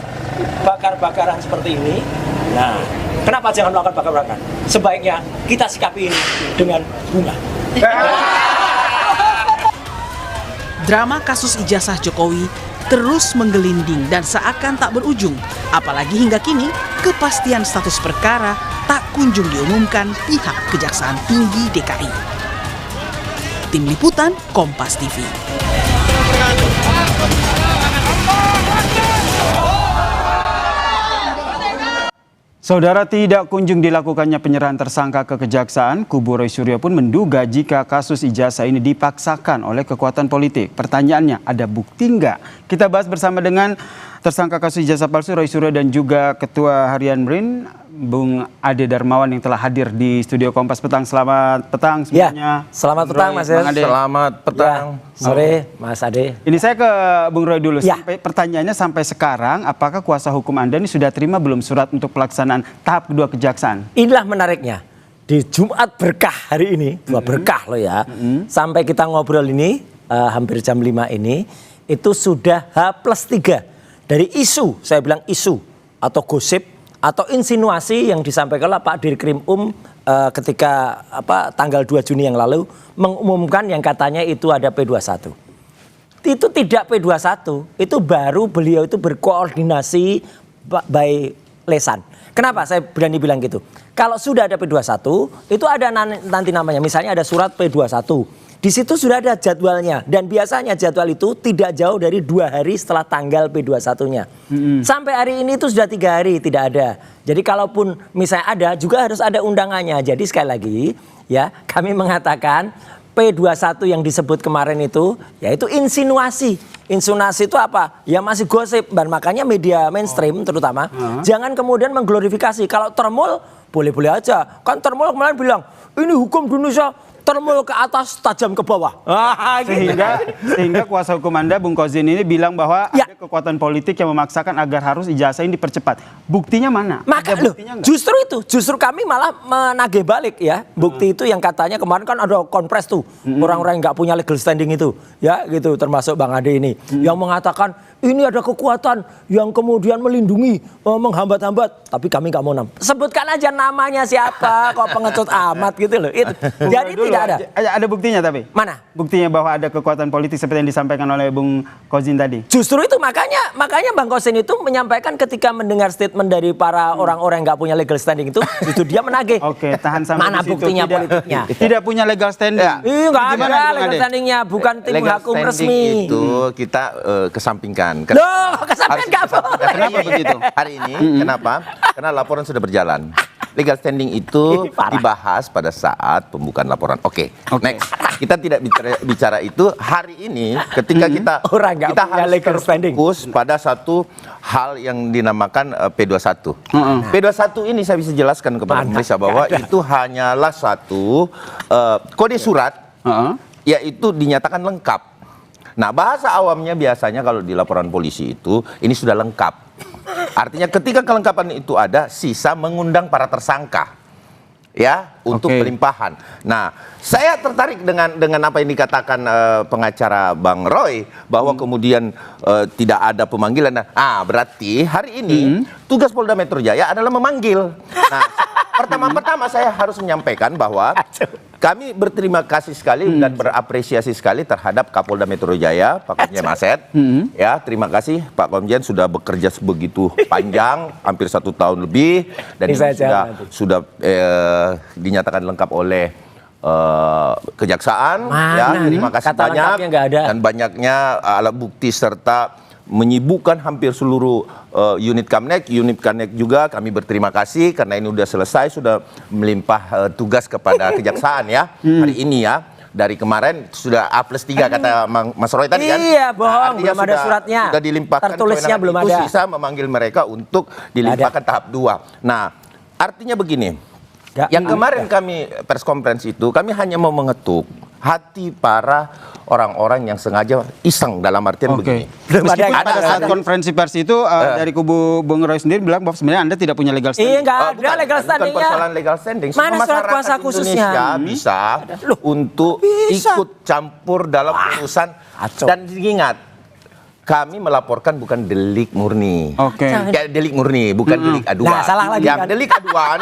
bakar-bakaran seperti ini. Nah, kenapa jangan melakukan bakar-bakaran? Sebaiknya kita sikapi ini dengan bunga. Drama kasus ijazah Jokowi terus menggelinding dan seakan tak berujung. Apalagi hingga kini, kepastian status perkara tak kunjung diumumkan pihak Kejaksaan Tinggi DKI. Tim Liputan, Kompas TV. Saudara, tidak kunjung dilakukannya penyerahan tersangka ke Kejaksaan, kubu Roy Suryo pun menduga jika kasus ijazah ini dipaksakan oleh kekuatan politik. Pertanyaannya, ada bukti nggak? Kita bahas bersama dengan tersangka kasus ijazah palsu Roy Suryo dan juga Ketua Harian BRIN, Bung Ade Darmawan yang telah hadir di studio Kompas Petang. Selamat petang semuanya. Ya, selamat petang Mas Ade. Selamat petang. Ya, sore Mas Ade. Ini saya ke Bung Roy dulu. Ya. Pertanyaannya sampai sekarang, apakah kuasa hukum Anda ini sudah terima belum surat untuk pelaksanaan tahap kedua Kejaksaan? Inilah menariknya. Di Jumat berkah hari ini, berkah loh ya. Sampai kita ngobrol ini, hampir jam 5 ini, itu sudah H+3 dari isu, saya bilang isu atau gosip atau insinuasi yang disampaikan oleh Pak Dirkrim ketika tanggal 2 Juni yang lalu mengumumkan yang katanya itu ada P21. Itu tidak P21, itu baru beliau itu berkoordinasi by lesan. Kenapa saya berani bilang gitu? Kalau sudah ada P21, itu ada nanti namanya, misalnya ada surat P21. Di situ sudah ada jadwalnya dan biasanya jadwal itu tidak jauh dari 2 hari setelah tanggal P21-nya. Sampai hari ini itu sudah 3 hari tidak ada. Jadi kalaupun misalnya ada juga harus ada undangannya. Jadi sekali lagi ya kami mengatakan P21 yang disebut kemarin itu yaitu insinuasi. Insinuasi itu apa? Ya masih gosip dan makanya media mainstream terutama jangan kemudian mengglorifikasi. Kalau Termul boleh-boleh aja. Kan Termul kemarin bilang ini hukum di Indonesia termul ke atas, tajam ke bawah. Sehingga kuasa hukum Anda, Bung Kozin ini bilang bahwa ada kekuatan politik yang memaksakan agar harus ijazah ini dipercepat. Buktinya mana? Maka justru itu, justru kami malah menagih balik ya. Bukti itu yang katanya kemarin kan ada konpres tuh, orang-orang yang nggak punya legal standing itu, ya gitu, termasuk Bang Ade ini, yang mengatakan ini ada kekuatan yang kemudian melindungi, menghambat-hambat, tapi kami nggak mau sebutkan aja namanya siapa, kok pengecut amat gitu loh. Itu. Jadi tidak ada. Ada buktinya tapi? Mana? Buktinya bahwa ada kekuatan politik seperti yang disampaikan oleh Bung Kozin tadi. Justru itu makanya Bang Kozin itu menyampaikan ketika mendengar statement dari para orang-orang yang nggak punya legal standing itu dia menagih. Oke, tahan sampai mana di situ. buktinya politiknya? Tidak punya legal standing. Nggak ada legal standingnya, bukan tim hukum resmi. Itu kita kesampingkan. Kenapa begitu? Hari ini kenapa? Karena laporan sudah berjalan. Legal standing itu dibahas pada saat pembukaan laporan. Oke. Next. Kita tidak bicara itu hari ini ketika kita harus fokus pada satu hal yang dinamakan P21. P21 ini saya bisa jelaskan kepada pemirsa bahwa itu hanyalah satu kode surat yaitu dinyatakan lengkap. Nah, bahasa awamnya biasanya kalau di laporan polisi itu ini sudah lengkap. Artinya ketika kelengkapan itu ada, sisa mengundang para tersangka ya untuk pelimpahan. Nah, saya tertarik dengan apa yang dikatakan pengacara Bang Roy bahwa kemudian tidak ada pemanggilan. Berarti hari ini tugas Polda Metro Jaya adalah memanggil. Nah, pertama saya harus menyampaikan bahwa kami berterima kasih sekali dan berapresiasi sekali terhadap Kapolda Metro Jaya, Pak Komjen Asep. Ya, terima kasih Pak Komjen sudah bekerja sebegitu panjang, hampir 1 tahun lebih, dan ini sudah dinyatakan lengkap oleh kejaksaan. Terima kasih banyak dan banyaknya alat bukti serta menyibukkan hampir seluruh unit Kamnek juga kami berterima kasih karena ini sudah selesai, sudah melimpah tugas kepada kejaksaan ya hari ini ya. Dari kemarin sudah A+3 kata Mas Roy tadi kan? Iya, bohong, belum ada suratnya. Sudah dilimpahkan, tertulisnya belum ada. Sisa memanggil mereka untuk dilimpahkan tahap 2. Nah, artinya begini. Yang kemarin kami pers conference itu kami hanya mau mengetuk hati para orang-orang yang sengaja iseng dalam artian begini. Meskipun pada saat konferensi pers itu dari kubu Bung Roy sendiri bilang bahwa sebenarnya Anda tidak punya legal standing. Iya, nggak ada legal standingnya. Bukan persoalan legal standing. Mana surat kuasa khususnya? Bisa untuk ikut campur dalam urusan. Dan ingat, kami melaporkan bukan delik murni. Ya, delik murni, bukan delik aduan. Nah, salah lagi yang kan? delik aduan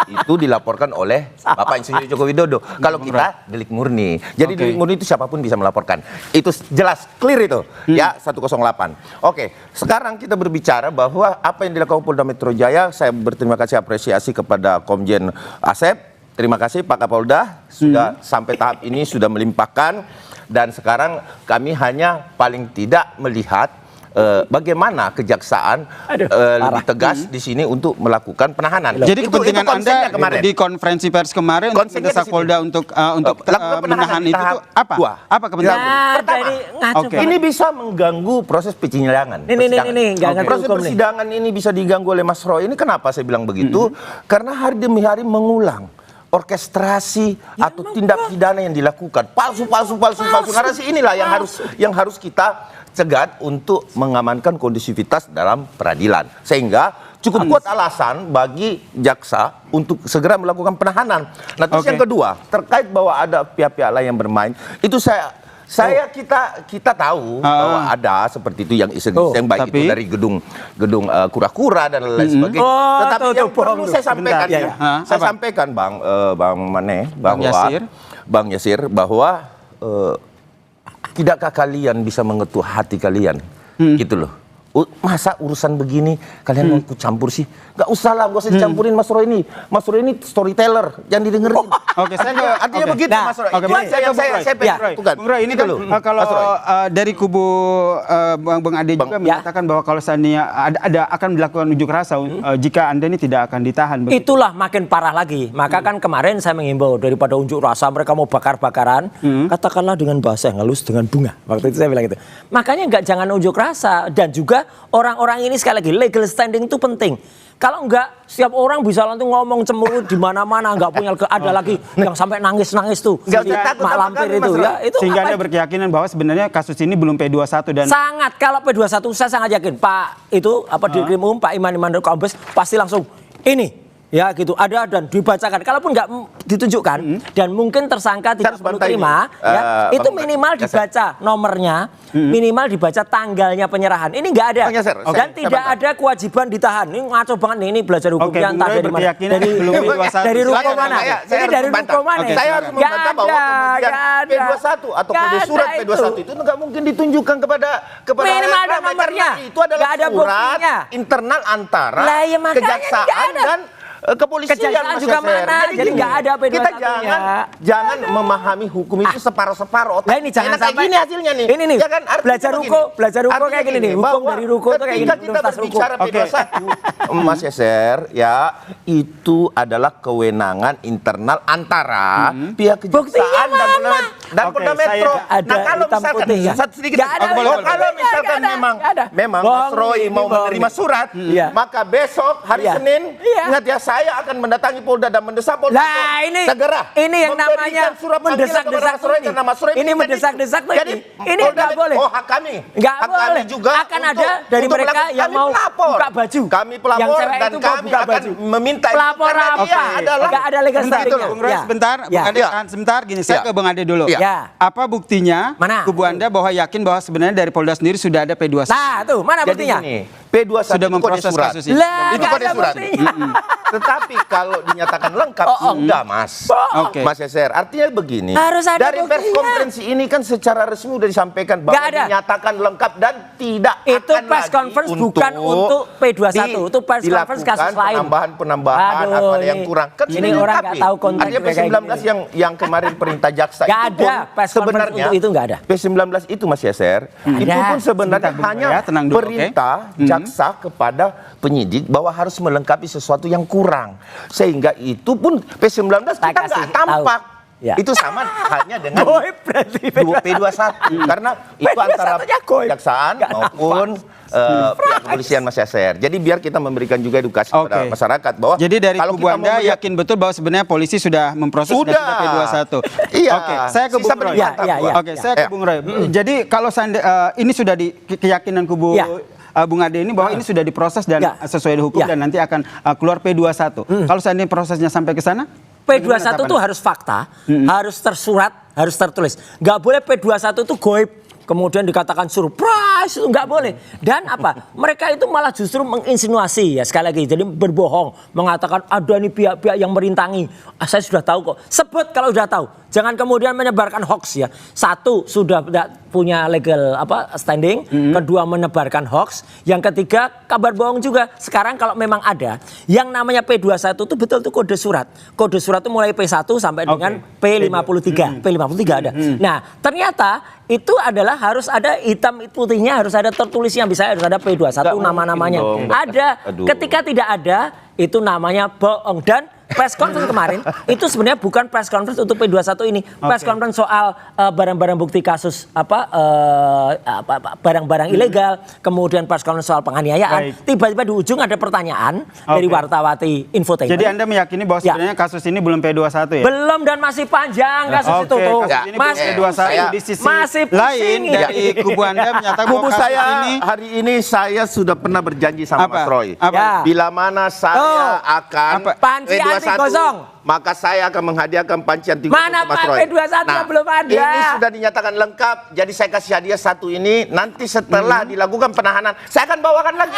itu dilaporkan oleh Bapak Insinyur Joko Widodo. Kalau kita delik murni. Jadi delik murni itu siapapun bisa melaporkan. Itu jelas, clear itu. Ya, 108. Oke, sekarang kita berbicara bahwa apa yang dilakukan Polda Metro Jaya, saya berterima kasih apresiasi kepada Komjen Asep. Terima kasih Pak Kapolda sudah sampai tahap ini sudah melimpahkan. Dan sekarang kami hanya paling tidak melihat bagaimana kejaksaan lebih tegas di sini untuk melakukan penahanan. Jadi kepentingan Anda di konferensi pers kemarin untuk mendesak Polda untuk menahan itu apa? Apa kepentingan? Pertama, ini bisa mengganggu proses persidangan. Proses persidangan ini bisa diganggu oleh Mas Roy. Ini kenapa saya bilang begitu? Karena hari demi hari mengulang orkestrasi atau tindak pidana yang dilakukan palsu. Narasi inilah yang harus kita cegat untuk mengamankan kondusivitas dalam peradilan, sehingga cukup kuat alasan bagi jaksa untuk segera melakukan penahanan. Nah, terus yang kedua terkait bahwa ada pihak-pihak lain yang bermain, itu kita tahu bahwa ada seperti itu yang iseng-iseng baik itu dari gedung kura-kura dan lain sebagainya. Tetapi yang perlu saya sampaikan saya sampaikan Bang Yasir bahwa tidakkah kalian bisa mengetuk hati kalian gitu loh. Masa urusan begini kalian mau ikut campur sih? Gak usah lah, gak usah dicampurin Mas Roy ini. Mas Roy ini storyteller, jangan didengerin. Artinya begitu Mas Roy. Saya Bung Roy, ini kan kalau dari kubu Bang Ade juga menyatakan bahwa kalau seandainya ada akan dilakukan unjuk rasa jika Anda ini tidak akan ditahan. Itulah makin parah lagi. Maka kan kemarin saya mengimbau daripada unjuk rasa mereka mau bakar-bakaran, katakanlah dengan bahasa yang halus, dengan bunga. Waktu itu saya bilang gitu. Makanya jangan unjuk rasa, dan juga orang-orang ini sekali lagi legal standing itu penting. Kalau enggak, setiap orang bisa langsung ngomong cemurut di mana-mana, enggak punya ada lagi yang sampai nangis-nangis tuh. Enggak usah takut Mak sama Lampir kami, itu Mas ya. Itu Sehingga apa? Anda berkeyakinan bahwa sebenarnya kasus ini belum P21 dan Sangat, kalau P21 saya sangat yakin Pak itu apa di Krimum, Pak Iman Kombes pasti langsung ini. Ya gitu, ada dan dibacakan. Kalaupun nggak ditunjukkan dan mungkin tersangka tidak perlu terima, ya, itu minimal dibaca nomornya, minimal dibaca tanggalnya penyerahan. Ini nggak ada. Dan tidak ada kewajiban ditahan. Ini ngaco banget nih, ini belajar hukumnya entah dari mana. Dari ruko mana? Ini dari ruko mana? Saya harus membantah bahwa kemudian P21 atau kode surat P21 itu nggak mungkin ditunjukkan kepada minimal ada ramai, nomornya. karena itu adalah Nggak ada surat buktinya. internal antara Lah, ya makanya kejaksaan nggak ada. dan kepolisian. Kejaksaan Mas juga Yaser. mana? Jadi gini, nggak ada P21 kita nya. jangan memahami hukum itu separuh-separuh. Nah ini jangan Enak kayak sampai gini hasilnya nih. Ini nih. Ya kan, artinya belajar begini. ruko kayak gini nih. Hukum Bahwa dari ruko itu kayak gini. ketika kita berbicara P21, Mas Yaser, ya itu adalah kewenangan internal antara pihak kejaksaan dan Polda Metro. Nah kalau misalkan sedikit, kalau misalkan memang Mas Roy mau menerima surat, maka besok hari Senin, ingat ya, saya akan mendatangi Polda dan mendesak Polda segera. Ini yang namanya mendesak-desak ini mendesak-desak ini. Ini nggak boleh. Oh, hak kami. Nggak Hak boleh. kami juga akan ada dari mereka yang mau buka baju. Kami pelapor yang cewek dan itu mau kami buka akan baju. meminta Pelapor karena apa? dia adalah Nggak ada legal standing-nya. Bung Roy, sebentar, Bung Ade, sebentar gini, saya ke Bung Ade dulu. Apa buktinya kubu Anda bahwa yakin bahwa sebenarnya dari Polda sendiri sudah ada P21? Nah, tuh mana buktinya? P21 sudah memproses kasus ini. Itu kode surat. Tetapi kalau dinyatakan lengkap sudah, Mas. Mas Yaser, artinya begini. Harus ada dari pers konferensi ini kan secara resmi sudah disampaikan bahwa dinyatakan lengkap dan tidak itu akan press conference bukan untuk P21. Itu press conference kasus lain. Penambahan atau ada yang kurang. Kan ini orang nggak tahu konteks. Artinya P19 yang kemarin perintah jaksa itu pun sebenarnya itu nggak ada. P19 itu Mas Yaser, itu pun sebenarnya hanya perintah jaksa kepada penyidik bahwa harus melengkapi sesuatu yang kurang, sehingga itu pun P19 kita nggak tampak. Itu sama halnya dengan P21 karena itu antara kejaksaan maupun pihak kepolisian, Mas Yaser. Jadi biar kita memberikan juga edukasi kepada masyarakat bahwa jadi dari kalau kubu Anda yakin betul bahwa sebenarnya polisi sudah memproses dan sudah P21. Iya. Oke, saya ke Bung Roy. Oke, saya ke Bung Roy. Jadi kalau ini sudah di keyakinan kubu Bung Ade ini bahwa ini sudah diproses dan sesuai hukum dan nanti akan keluar P21. Kalau seandainya prosesnya sampai ke sana, P21 itu harus fakta, harus tersurat, harus tertulis. Nggak boleh P21 itu goib. Kemudian dikatakan surprise, itu nggak boleh. Dan apa? Mereka itu malah justru menginsinuasi ya, sekali lagi. Jadi berbohong, mengatakan ada nih pihak-pihak yang merintangi. Saya sudah tahu kok. Sebut kalau sudah tahu. Jangan kemudian menyebarkan hoax ya. Satu, sudah tidak punya legal standing. Kedua, menebarkan hoax. Yang ketiga, kabar bohong juga. Sekarang kalau memang ada yang namanya P21 itu betul tuh kode surat. Kode surat itu mulai P1 sampai dengan P53. P53 ada. Nah, ternyata itu adalah harus ada hitam putihnya, harus ada tertulisnya, bisa harus ada P21 nama-namanya. Ada. Ketika tidak ada, itu namanya bohong. Dan press conference kemarin itu sebenarnya bukan press conference untuk P21 ini. Press conference soal barang-barang bukti kasus barang-barang ilegal, kemudian press conference soal penganiayaan. Tiba-tiba di ujung ada pertanyaan dari wartawati Infotainment. Jadi Anda meyakini bahwa sebenarnya kasus ini belum P21 ya? Belum, dan masih panjang kasus itu tuh. Kasus ini masih P21 di sisi masih lain dari kubu Anda menyatakan kubu bahwa saya ini hari ini saya sudah pernah berjanji sama Mas Roy. Bila mana saya akan panci anti gosong, maka saya akan menghadiahkan panci anti gosong mana ke Mas Roy. P21 belum ada. Ini sudah dinyatakan lengkap, jadi saya kasih hadiah satu ini. Nanti setelah dilakukan penahanan, saya akan bawakan lagi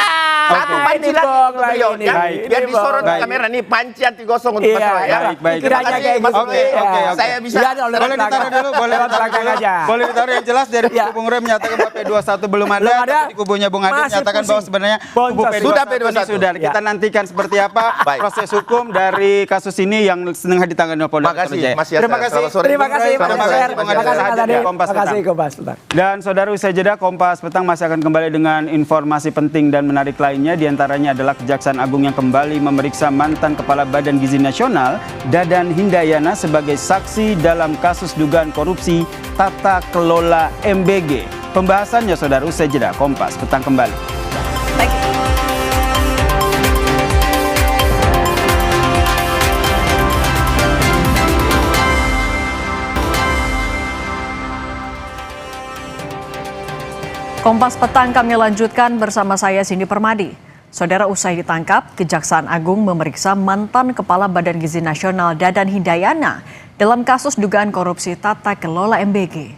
satu panci lagi untuk beliau. Biar disorot di kamera nih, panci anti gosong untuk Mas Roy. Baik. Oke. Saya bisa. Boleh ditaruh dulu, boleh ditaruh yang jelas dari kubu Bung Roy menyatakan bahwa P21 belum ada, tapi di kubunya Bung Ade menyatakan bahwa sebenarnya kubu P21 ini sudah. Kita nantikan seperti apa proses hukum dari kasus ini yang sedang ditangani oleh Polda Metro Jaya. Terima kasih. Terima kasih Pak Yaser. Terima kasih Kompas Petang. Dan saudara, usai jeda Kompas Petang masih akan kembali dengan informasi penting dan menarik lainnya. Di antaranya adalah Kejaksaan Agung yang kembali memeriksa mantan Kepala Badan Gizi Nasional Dadan Hindayana sebagai saksi dalam kasus dugaan korupsi tata kelola MBG. Pembahasannya saudara, usai jeda Kompas Petang kembali. Kompas Petang kami lanjutkan bersama saya Cindy Permadi. Saudara, usai ditangkap, Kejaksaan Agung memeriksa mantan Kepala Badan Gizi Nasional Dadan Hindayana dalam kasus dugaan korupsi tata kelola MBG.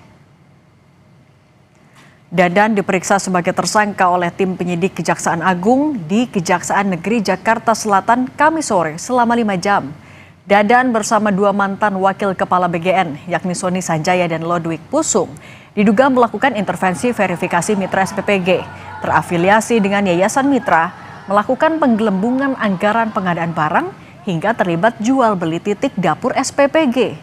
Dadan diperiksa sebagai tersangka oleh tim penyidik Kejaksaan Agung di Kejaksaan Negeri Jakarta Selatan Kamis sore selama 5 jam. Dadan bersama 2 mantan wakil kepala BGN, yakni Sony Sanjaya dan Lodwig Pusung, diduga melakukan intervensi verifikasi mitra SPPG, terafiliasi dengan Yayasan Mitra, melakukan penggelembungan anggaran pengadaan barang, hingga terlibat jual beli titik dapur SPPG.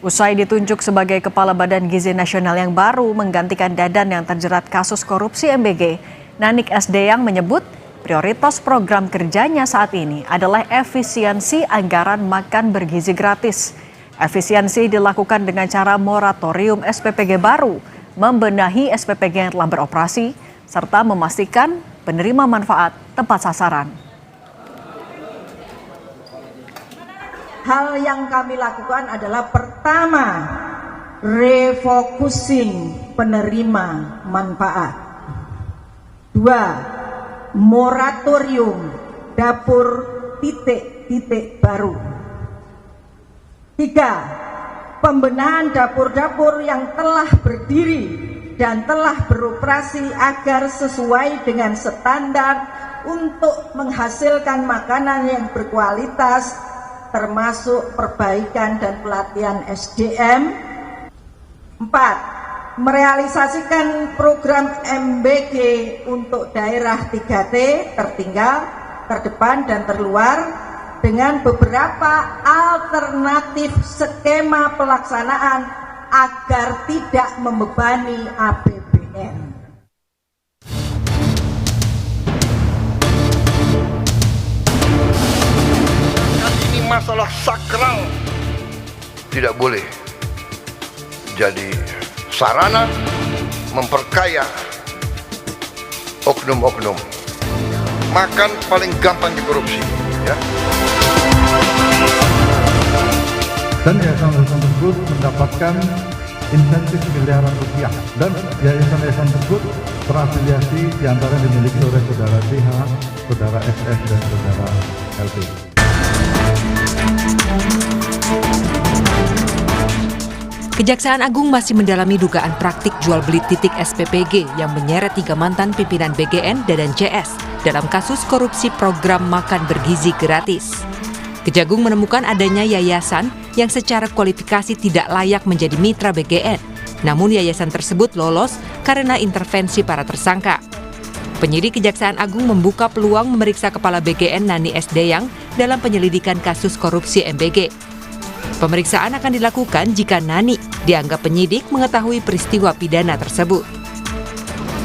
Usai ditunjuk sebagai Kepala Badan Gizi Nasional yang baru menggantikan Dadan yang terjerat kasus korupsi MBG, Nanik Asdeyang menyebut prioritas program kerjanya saat ini adalah efisiensi anggaran makan bergizi gratis. Efisiensi dilakukan dengan cara moratorium SPPG baru, membenahi SPPG yang telah beroperasi, serta memastikan penerima manfaat tepat sasaran. Hal yang kami lakukan adalah pertama, refocusing penerima manfaat. 2, moratorium dapur titik-titik baru. 3, pembenahan dapur-dapur yang telah berdiri dan telah beroperasi agar sesuai dengan standar untuk menghasilkan makanan yang berkualitas, termasuk perbaikan dan pelatihan SDM. 4, merealisasikan program MBG untuk daerah 3T, tertinggal, terdepan, dan terluar, dengan beberapa alternatif skema pelaksanaan agar tidak membebani APBN. Masalah sakral tidak boleh jadi sarana memperkaya oknum-oknum. Makan paling gampang dikorupsi, ya. Dan yayasan-yayasan tersebut mendapatkan insentif miliaran rupiah, dan yayasan-yayasan tersebut terafiliasi diantara dimiliki oleh saudara TH, saudara SS, dan saudara LP. Kejaksaan Agung masih mendalami dugaan praktik jual beli titik SPPG yang menyeret 3 mantan pimpinan BGN dan CS dalam kasus korupsi program makan bergizi gratis. Kejagung menemukan adanya yayasan yang secara kualifikasi tidak layak menjadi mitra BGN, namun yayasan tersebut lolos karena intervensi para tersangka. Penyidik Kejaksaan Agung membuka peluang memeriksa Kepala BGN Nani Asdeyang dalam penyelidikan kasus korupsi MBG. Pemeriksaan akan dilakukan jika Nani dianggap penyidik mengetahui peristiwa pidana tersebut.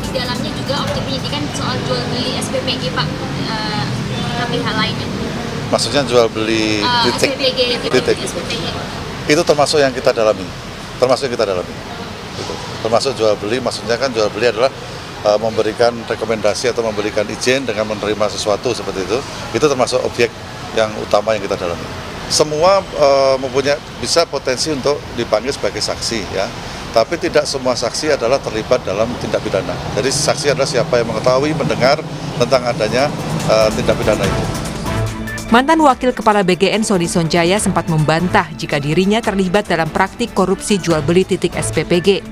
Di dalamnya juga objek penyidikan soal jual beli SPPG, Pak, tapi hal lainnya. Maksudnya jual beli titik SPPG. Itu termasuk yang kita dalami. Itu. Termasuk jual beli, maksudnya kan jual beli adalah memberikan rekomendasi atau memberikan izin dengan menerima sesuatu seperti itu. Itu termasuk objek yang utama yang kita dalami. Semua mempunyai bisa potensi untuk dipanggil sebagai saksi, ya. Tapi tidak semua saksi adalah terlibat dalam tindak pidana. Jadi saksi adalah siapa yang mengetahui, mendengar tentang adanya tindak pidana itu. Mantan Wakil Kepala BGN Sony Sanjaya sempat membantah jika dirinya terlibat dalam praktik korupsi jual beli titik SPPG.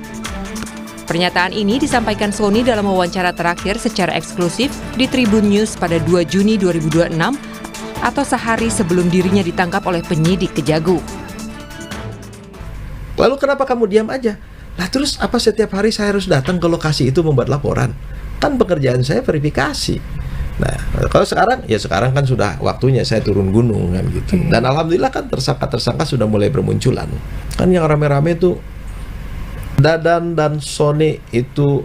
Pernyataan ini disampaikan Sony dalam wawancara terakhir secara eksklusif di Tribun News pada 2 Juni 2026 atau sehari sebelum dirinya ditangkap oleh penyidik Kejagung. Lalu kenapa kamu diam aja? Lah terus apa setiap hari saya harus datang ke lokasi itu membuat laporan? Kan pekerjaan saya verifikasi. Nah, kalau sekarang, ya sekarang kan sudah waktunya saya turun gunung kan gitu. Dan alhamdulillah kan tersangka-tersangka sudah mulai bermunculan. Kan yang rame-rame itu Dadan dan Sony itu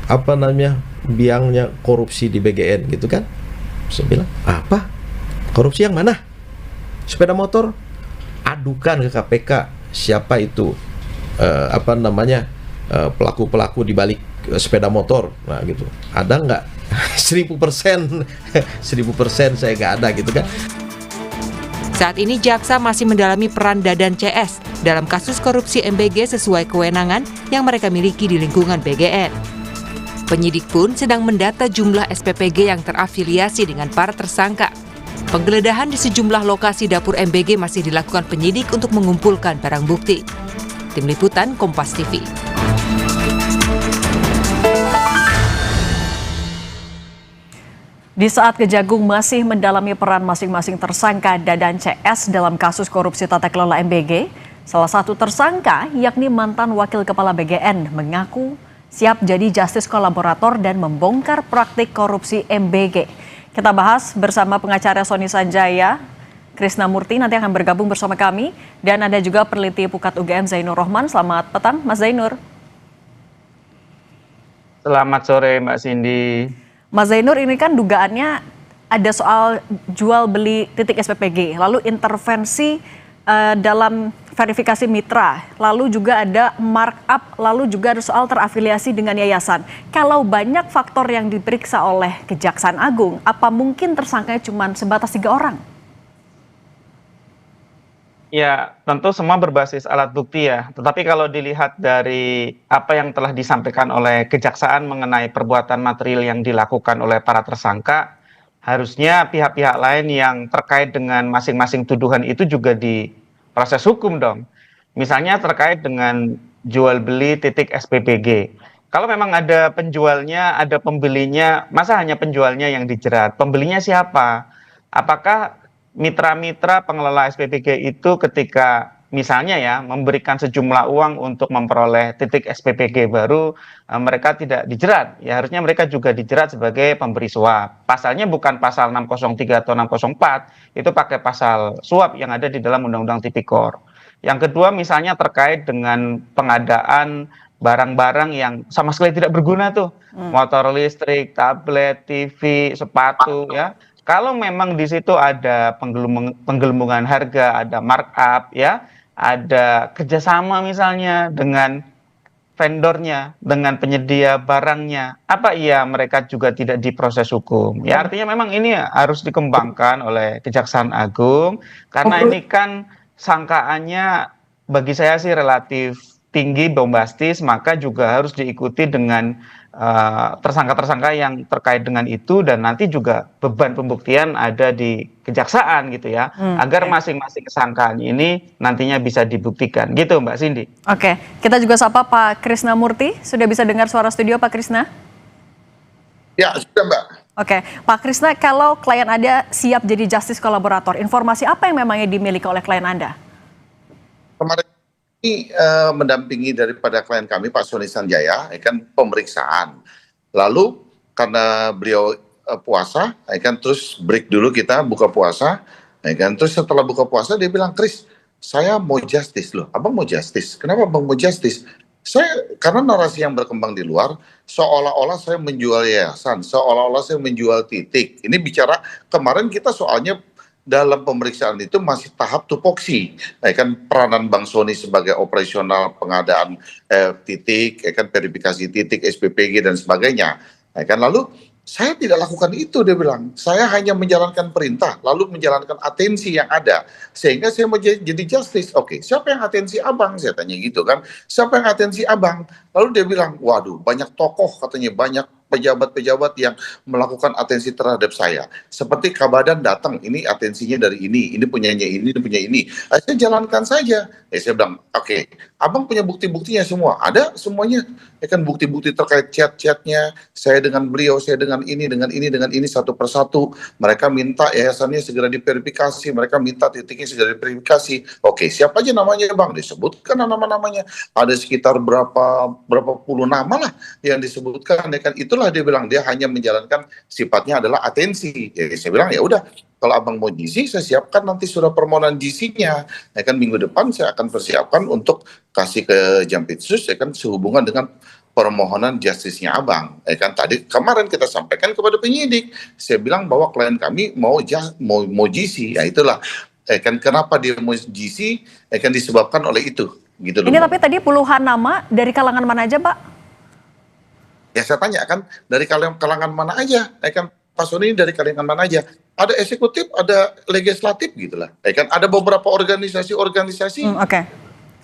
apa namanya? Biangnya korupsi di BGN gitu kan. Saya bilang, "Apa? Korupsi yang mana? Sepeda motor? Adukan ke KPK siapa itu pelaku-pelaku di balik sepeda motor." Nah gitu. Ada nggak? 1000% 1000% saya nggak ada gitu kan. Saat ini jaksa masih mendalami peran Dadan CS dalam kasus korupsi MBG sesuai kewenangan yang mereka miliki di lingkungan BGN. Penyidik pun sedang mendata jumlah SPPG yang terafiliasi dengan para tersangka. Penggeledahan di sejumlah lokasi dapur MBG masih dilakukan penyidik untuk mengumpulkan barang bukti. Tim Liputan Kompas TV. Di saat Kejagung masih mendalami peran masing-masing tersangka Dadan CS dalam kasus korupsi tata kelola MBG, salah satu tersangka yakni mantan Wakil Kepala BGN mengaku siap jadi justice kolaborator dan membongkar praktik korupsi MBG. Kita bahas bersama pengacara Sony Sanjaya, Krisna Murti nanti akan bergabung bersama kami, dan ada juga peneliti Pukat UGM Zainur Rohman. Selamat petang Mas Zainur. Selamat sore Mbak Cindy. Mas Zainur, ini kan dugaannya ada soal jual beli titik SPPG, lalu intervensi dalam verifikasi mitra, lalu juga ada markup, lalu juga ada soal terafiliasi dengan yayasan. Kalau banyak faktor yang diperiksa oleh Kejaksaan Agung, apa mungkin tersangkanya cuma sebatas 3 orang? Ya, tentu semua berbasis alat bukti ya. Tetapi kalau dilihat dari apa yang telah disampaikan oleh Kejaksaan mengenai perbuatan material yang dilakukan oleh para tersangka, harusnya pihak-pihak lain yang terkait dengan masing-masing tuduhan itu juga diproses hukum dong. Misalnya terkait dengan jual beli titik SPPG. Kalau memang ada penjualnya, ada pembelinya, masa hanya penjualnya yang dijerat? Pembelinya siapa? Apakah mitra-mitra pengelola SPPG itu ketika misalnya ya memberikan sejumlah uang untuk memperoleh titik SPPG baru, mereka tidak dijerat? Ya harusnya mereka juga dijerat sebagai pemberi suap. Pasalnya bukan pasal 603 atau 604, itu pakai pasal suap yang ada di dalam Undang-Undang Tipikor. Yang kedua misalnya terkait dengan pengadaan barang-barang yang sama sekali tidak berguna tuh, motor listrik, tablet, TV, sepatu ya. Kalau memang di situ ada penggelembungan harga, ada markup ya, ada kerjasama misalnya dengan vendornya, dengan penyedia barangnya, apa iya mereka juga tidak diproses hukum? Ya artinya memang ini harus dikembangkan oleh Kejaksaan Agung, karena ini kan sangkaannya bagi saya sih relatif tinggi, bombastis, maka juga harus diikuti dengan tersangka-tersangka yang terkait dengan itu, dan nanti juga beban pembuktian ada di Kejaksaan gitu ya, agar masing-masing sangkaan ini nantinya bisa dibuktikan gitu Mbak Cindy. Oke, kita juga sapa Pak Krisna Murti. Sudah bisa dengar suara studio Pak Krisna? Ya, sudah Mbak. Oke, Pak Krisna, kalau klien Anda siap jadi justice kolaborator, informasi apa yang memangnya dimiliki oleh klien Anda? Kemarin ini mendampingi daripada klien kami Pak Sony Sanjaya, kan pemeriksaan. Lalu karena beliau puasa, kan terus break dulu kita buka puasa, kan terus setelah buka puasa dia bilang, Kris, saya mau justice loh. Abang mau justice? Kenapa Abang mau justice? Karena narasi yang berkembang di luar, seolah-olah saya menjual yayasan, seolah-olah saya menjual titik. Ini bicara kemarin kita soalnya dalam pemeriksaan itu masih tahap tupoksi, kan peranan Bang Sony sebagai operasional pengadaan titik, kan verifikasi titik, SPPG dan sebagainya, kan lalu saya tidak lakukan itu, dia bilang. Saya hanya menjalankan perintah, lalu menjalankan atensi yang ada. Sehingga saya mau jadi justice. Oke, siapa yang atensi abang? Saya tanya gitu kan. Siapa yang atensi abang? Lalu dia bilang, waduh banyak tokoh katanya, banyak pejabat-pejabat yang melakukan atensi terhadap saya. Seperti Kabadan datang, ini atensinya dari ini punyanya ini punya ini. Saya jalankan saja. Saya bilang, oke, abang punya bukti-buktinya semua? Ada semuanya. Kan bukti-bukti terkait chat-chatnya, saya dengan beliau, saya dengan ini satu persatu. Mereka minta yayasannya segera diverifikasi, mereka minta titiknya segera diverifikasi. Oke, siapa aja namanya bang? Disebutkan nama-namanya. Ada sekitar berapa puluh nama lah yang disebutkan. Kan itulah dia bilang, dia hanya menjalankan sifatnya adalah atensi. Ya, saya bilang ya udah, kalau abang mau GC, saya siapkan nanti surat permohonan GC-nya. Ya kan minggu depan saya akan persiapkan untuk kasih ke Jampitsus, ya kan sehubungan dengan permohonan justice-nya abang. Ya kan tadi kemarin kita sampaikan kepada penyidik, saya bilang bahwa klien kami mau GC. Ya itulah. Ya kan kenapa dia mau GC? Ya kan disebabkan oleh itu. Gitu ini loh, tapi tadi puluhan nama dari kalangan mana aja, Pak? Ya saya tanya kan dari kalangan mana aja? Ya kan Pak Sony ini dari kalangan mana aja? Ada eksekutif, ada legislatif gitulah. Ya kan ada beberapa organisasi. Oke.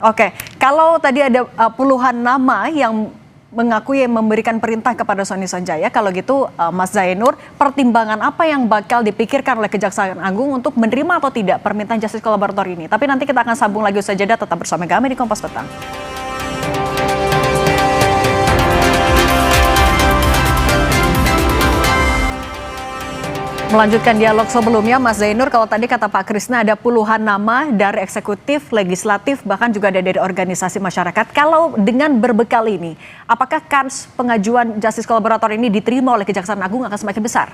Oke, kalau tadi ada puluhan nama yang mengakui memberikan perintah kepada Sony Sanjaya, kalau gitu Mas Zainur, pertimbangan apa yang bakal dipikirkan oleh Kejaksaan Agung untuk menerima atau tidak permintaan justice kolaborator ini? Tapi nanti kita akan sambung lagi usai jeda, tetap bersama kami di Kompas Petang. Melanjutkan dialog sebelumnya, Mas Zainur, kalau tadi kata Pak Krisna ada puluhan nama dari eksekutif, legislatif, bahkan juga ada dari organisasi masyarakat. Kalau dengan berbekal ini, apakah kans pengajuan justice kolaborator ini diterima oleh Kejaksaan Agung akan semakin besar?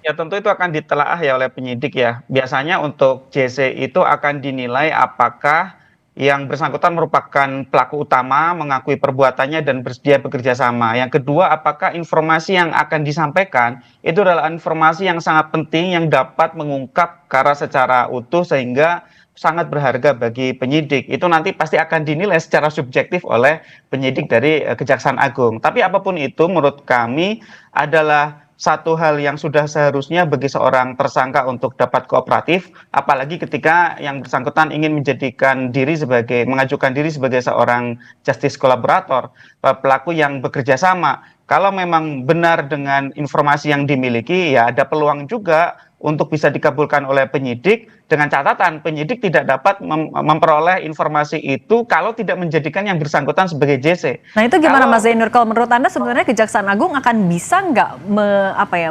Ya tentu itu akan ditelaah ya oleh penyidik ya. Biasanya untuk JC itu akan dinilai apakah yang bersangkutan merupakan pelaku utama, mengakui perbuatannya dan bersedia bekerja sama. Yang kedua, apakah informasi yang akan disampaikan itu adalah informasi yang sangat penting yang dapat mengungkap perkara secara utuh sehingga sangat berharga bagi penyidik. Itu nanti pasti akan dinilai secara subjektif oleh penyidik dari Kejaksaan Agung. Tapi apapun itu menurut kami adalah satu hal yang sudah seharusnya bagi seorang tersangka untuk dapat kooperatif, apalagi ketika yang bersangkutan ingin mengajukan diri sebagai seorang justice kolaborator, pelaku yang bekerja sama. Kalau memang benar dengan informasi yang dimiliki, ya ada peluang juga untuk bisa dikabulkan oleh penyidik, dengan catatan penyidik tidak dapat memperoleh informasi itu kalau tidak menjadikan yang bersangkutan sebagai JC. Nah itu gimana Mas Zainur, kalau menurut Anda sebenarnya Kejaksaan Agung akan bisa nggak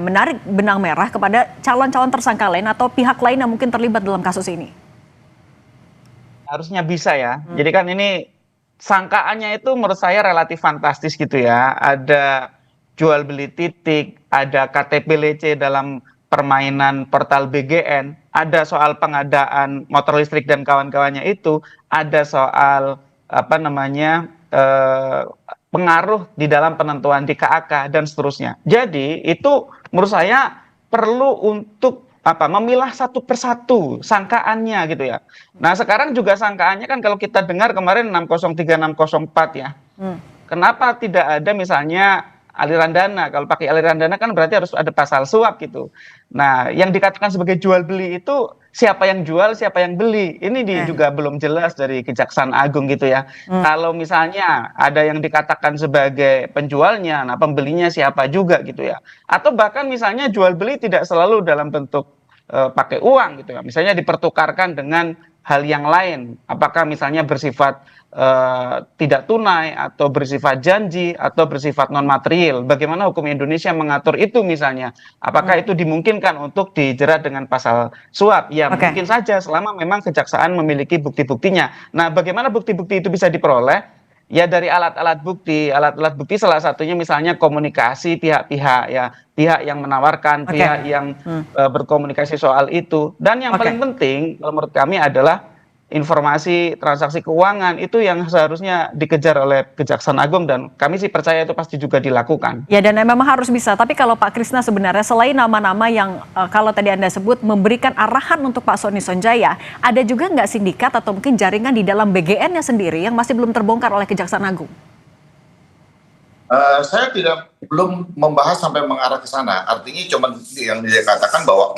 menarik benang merah kepada calon-calon tersangka lain atau pihak lain yang mungkin terlibat dalam kasus ini? Harusnya bisa ya. Jadi kan ini sangkaannya itu menurut saya relatif fantastis gitu ya. Ada jual beli titik, ada KTP-LC dalam permainan portal BGN, ada soal pengadaan motor listrik dan kawan-kawannya itu, ada soal pengaruh di dalam penentuan di KAK dan seterusnya. Jadi itu menurut saya perlu untuk memilah satu persatu sangkaannya gitu ya. Nah sekarang juga sangkaannya kan kalau kita dengar kemarin 603 604 ya. Kenapa tidak ada misalnya aliran dana? Kalau pakai aliran dana kan berarti harus ada pasal suap gitu. Nah, yang dikatakan sebagai jual beli itu siapa yang jual, siapa yang beli. Ini juga belum jelas dari Kejaksaan Agung gitu ya. Kalau misalnya ada yang dikatakan sebagai penjualnya, nah pembelinya siapa juga gitu ya. Atau bahkan misalnya jual beli tidak selalu dalam bentuk pakai uang gitu ya. Misalnya dipertukarkan dengan hal yang lain. Apakah misalnya bersifat tidak tunai atau bersifat janji atau bersifat non material. Bagaimana hukum Indonesia mengatur itu misalnya? Apakah itu dimungkinkan untuk dijerat dengan pasal suap? Ya mungkin saja selama memang kejaksaan memiliki bukti-buktinya. Nah, bagaimana bukti-bukti itu bisa diperoleh? Ya dari alat-alat bukti. Alat-alat bukti salah satunya misalnya komunikasi pihak-pihak ya, pihak yang menawarkan, pihak yang berkomunikasi soal itu. Dan yang paling penting kalau menurut kami adalah informasi transaksi keuangan itu yang seharusnya dikejar oleh Kejaksaan Agung dan kami sih percaya itu pasti juga dilakukan. Ya dan memang harus bisa, tapi kalau Pak Krisna sebenarnya selain nama-nama yang kalau tadi Anda sebut memberikan arahan untuk Pak Sony Sanjaya, ada juga nggak sindikat atau mungkin jaringan di dalam BGN-nya sendiri yang masih belum terbongkar oleh Kejaksaan Agung? Saya belum membahas sampai mengarah ke sana, artinya cuma yang dia katakan bahwa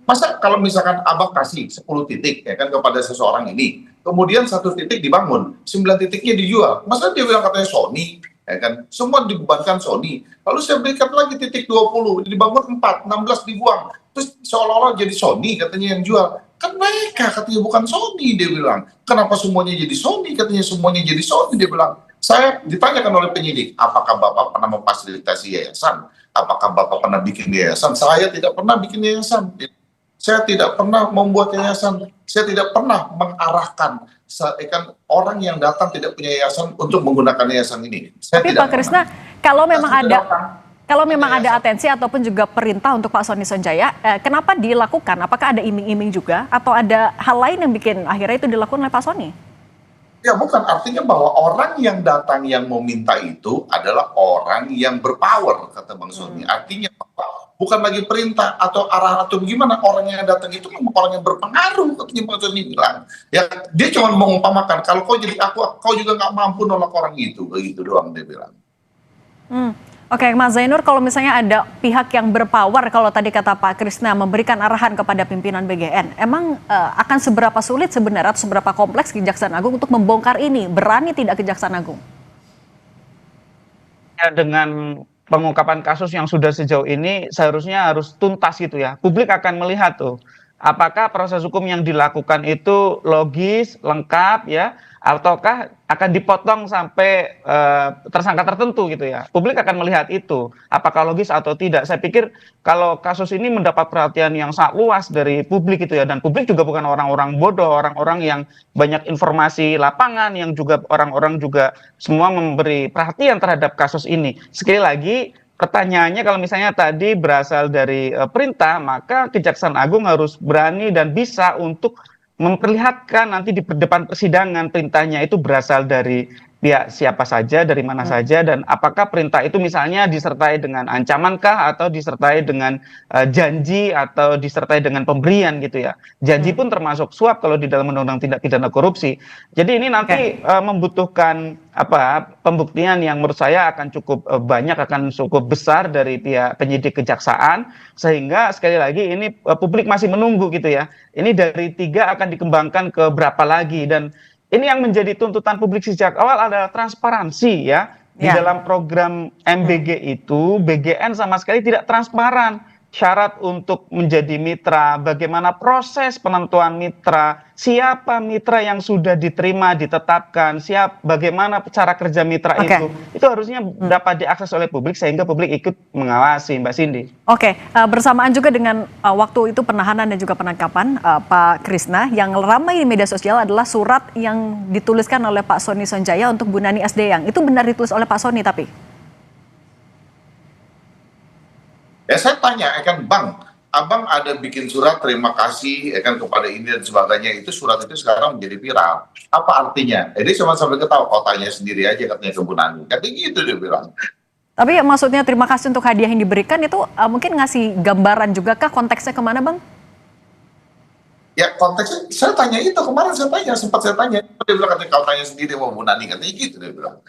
masa kalau misalkan abang kasih 10 titik ya kan kepada seseorang ini, kemudian 1 titik dibangun, 9 titiknya dijual, masa dia bilang katanya Sony, ya kan? Semua dibebankan Sony. Lalu saya berikan lagi titik 20, dibangun 4, 16 dibuang, terus seolah-olah jadi Sony katanya yang jual. Kan mereka katanya bukan Sony, dia bilang. Kenapa semuanya jadi Sony? Katanya semuanya jadi Sony, dia bilang. Saya ditanyakan oleh penyidik, apakah Bapak pernah memfasilitasi yayasan? Apakah Bapak pernah bikin yayasan? Saya tidak pernah bikin yayasan. Saya tidak pernah membuat yayasan, saya tidak pernah mengarahkan orang yang datang tidak punya yayasan untuk menggunakan yayasan ini. Tapi Pak Krisna, kalau memang ada atensi ataupun juga perintah untuk Pak Sony Sanjaya, kenapa dilakukan? Apakah ada iming-iming juga atau ada hal lain yang bikin akhirnya itu dilakukan oleh Pak Sony? Ya bukan, artinya bahwa orang yang datang yang meminta itu adalah orang yang berpower, kata Bang Sony. Artinya bukan lagi perintah atau arahan atau bagaimana, orang yang datang itu memang orang yang berpengaruh, katanya Bang Sony bilang. Ya dia cuma mengumpamakan, kalau kau jadi aku, kau juga nggak mampu nolak orang itu, begitu doang dia bilang. Oke, Mas Zainur, kalau misalnya ada pihak yang berpower, kalau tadi kata Pak Krisna memberikan arahan kepada pimpinan BGN, emang akan seberapa sulit sebenarnya atau seberapa kompleks Kejaksaan Agung untuk membongkar ini? Berani tidak Kejaksaan Agung? Ya, dengan pengungkapan kasus yang sudah sejauh ini seharusnya harus tuntas gitu ya. Publik akan melihat tuh, apakah proses hukum yang dilakukan itu logis, lengkap ya, ataukah akan dipotong sampai tersangka tertentu gitu ya. Publik akan melihat itu, apakah logis atau tidak. Saya pikir kalau kasus ini mendapat perhatian yang sangat luas dari publik gitu ya, dan publik juga bukan orang-orang bodoh, orang-orang yang banyak informasi lapangan, yang juga orang-orang juga semua memberi perhatian terhadap kasus ini. Sekali lagi, pertanyaannya kalau misalnya tadi berasal dari perintah, maka Kejaksaan Agung harus berani dan bisa untuk memperlihatkan nanti di depan persidangan perintahnya itu berasal dari pihak siapa saja, dari mana saja, dan apakah perintah itu misalnya disertai dengan ancamankah atau disertai dengan janji atau disertai dengan pemberian gitu ya. Janji pun termasuk suap kalau di dalam undang-undang tindak pidana korupsi. Jadi ini nanti membutuhkan pembuktian yang menurut saya akan cukup banyak, akan cukup besar dari pihak penyidik kejaksaan, sehingga sekali lagi ini publik masih menunggu gitu ya. Ini dari 3 akan dikembangkan ke berapa lagi, dan ini yang menjadi tuntutan publik sejak awal adalah transparansi ya. Di dalam program MBG itu BGN sama sekali tidak transparan. Syarat untuk menjadi mitra, bagaimana proses penentuan mitra, siapa mitra yang sudah diterima, ditetapkan, bagaimana cara kerja mitra itu harusnya dapat diakses oleh publik sehingga publik ikut mengawasi, Mbak Cindy. Oke, bersamaan juga dengan waktu itu penahanan dan juga penangkapan Pak Krisna, yang ramai di media sosial adalah surat yang dituliskan oleh Pak Sony Sonjaya untuk Bu Nani Sdeyang. Itu benar ditulis oleh Pak Sony tapi? Ya saya tanya, kan Bang, Abang ada bikin surat terima kasih kan kepada ini dan sebagainya, itu surat itu sekarang menjadi viral. Apa artinya? Ini cuma sampai ketawa, kotanya sendiri aja katanya ke Bu Nani. Katanya gitu dia bilang. Tapi maksudnya terima kasih untuk hadiah yang diberikan itu mungkin ngasih gambaran juga kah konteksnya kemana Bang? Ya konteksnya, saya tanya itu, kemarin saya tanya, sempat saya tanya. Dia bilang katanya kotanya sendiri sama Bu Nani, katanya gitu dia bilang.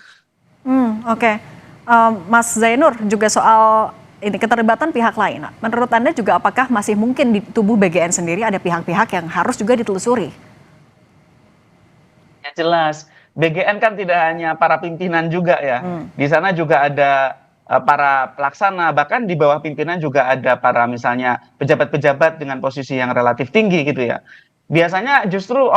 Oke. Mas Zainur juga soal ini keterlibatan pihak lain. Menurut Anda juga apakah masih mungkin di tubuh BGN sendiri ada pihak-pihak yang harus juga ditelusuri? Ya jelas, BGN kan tidak hanya para pimpinan juga ya. Di sana juga ada para pelaksana, bahkan di bawah pimpinan juga ada para misalnya pejabat-pejabat dengan posisi yang relatif tinggi gitu ya. Biasanya justru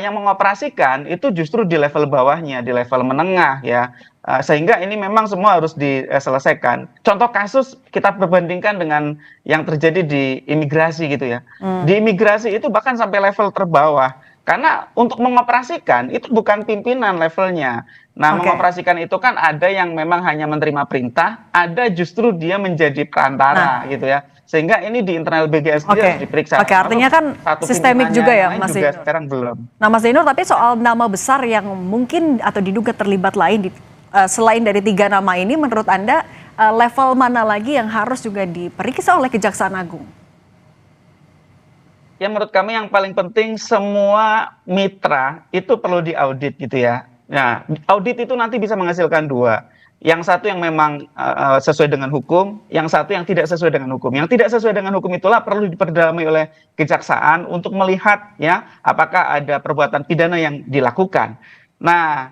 yang mengoperasikan itu justru di level bawahnya, di level menengah ya. Sehingga ini memang semua harus diselesaikan. Contoh kasus kita perbandingkan dengan yang terjadi di imigrasi gitu ya. Di imigrasi itu bahkan sampai level terbawah. Karena untuk mengoperasikan itu bukan pimpinan levelnya. Nah, mengoperasikan itu kan ada yang memang hanya menerima perintah, ada justru dia menjadi perantara gitu ya. Sehingga ini di internal BGS harus diperiksa. Artinya kan sistemik juga ya Mas Zainur. Sekarang belum. Nah Mas Zainur, tapi soal nama besar yang mungkin atau diduga terlibat lain selain dari 3 nama ini, menurut Anda level mana lagi yang harus juga diperiksa oleh Kejaksaan Agung? Ya menurut kami yang paling penting semua mitra itu perlu diaudit gitu ya. Nah, audit itu nanti bisa menghasilkan 2. Yang satu yang memang sesuai dengan hukum, yang satu yang tidak sesuai dengan hukum. Yang tidak sesuai dengan hukum itulah perlu diperdalami oleh kejaksaan untuk melihat ya apakah ada perbuatan pidana yang dilakukan. Nah,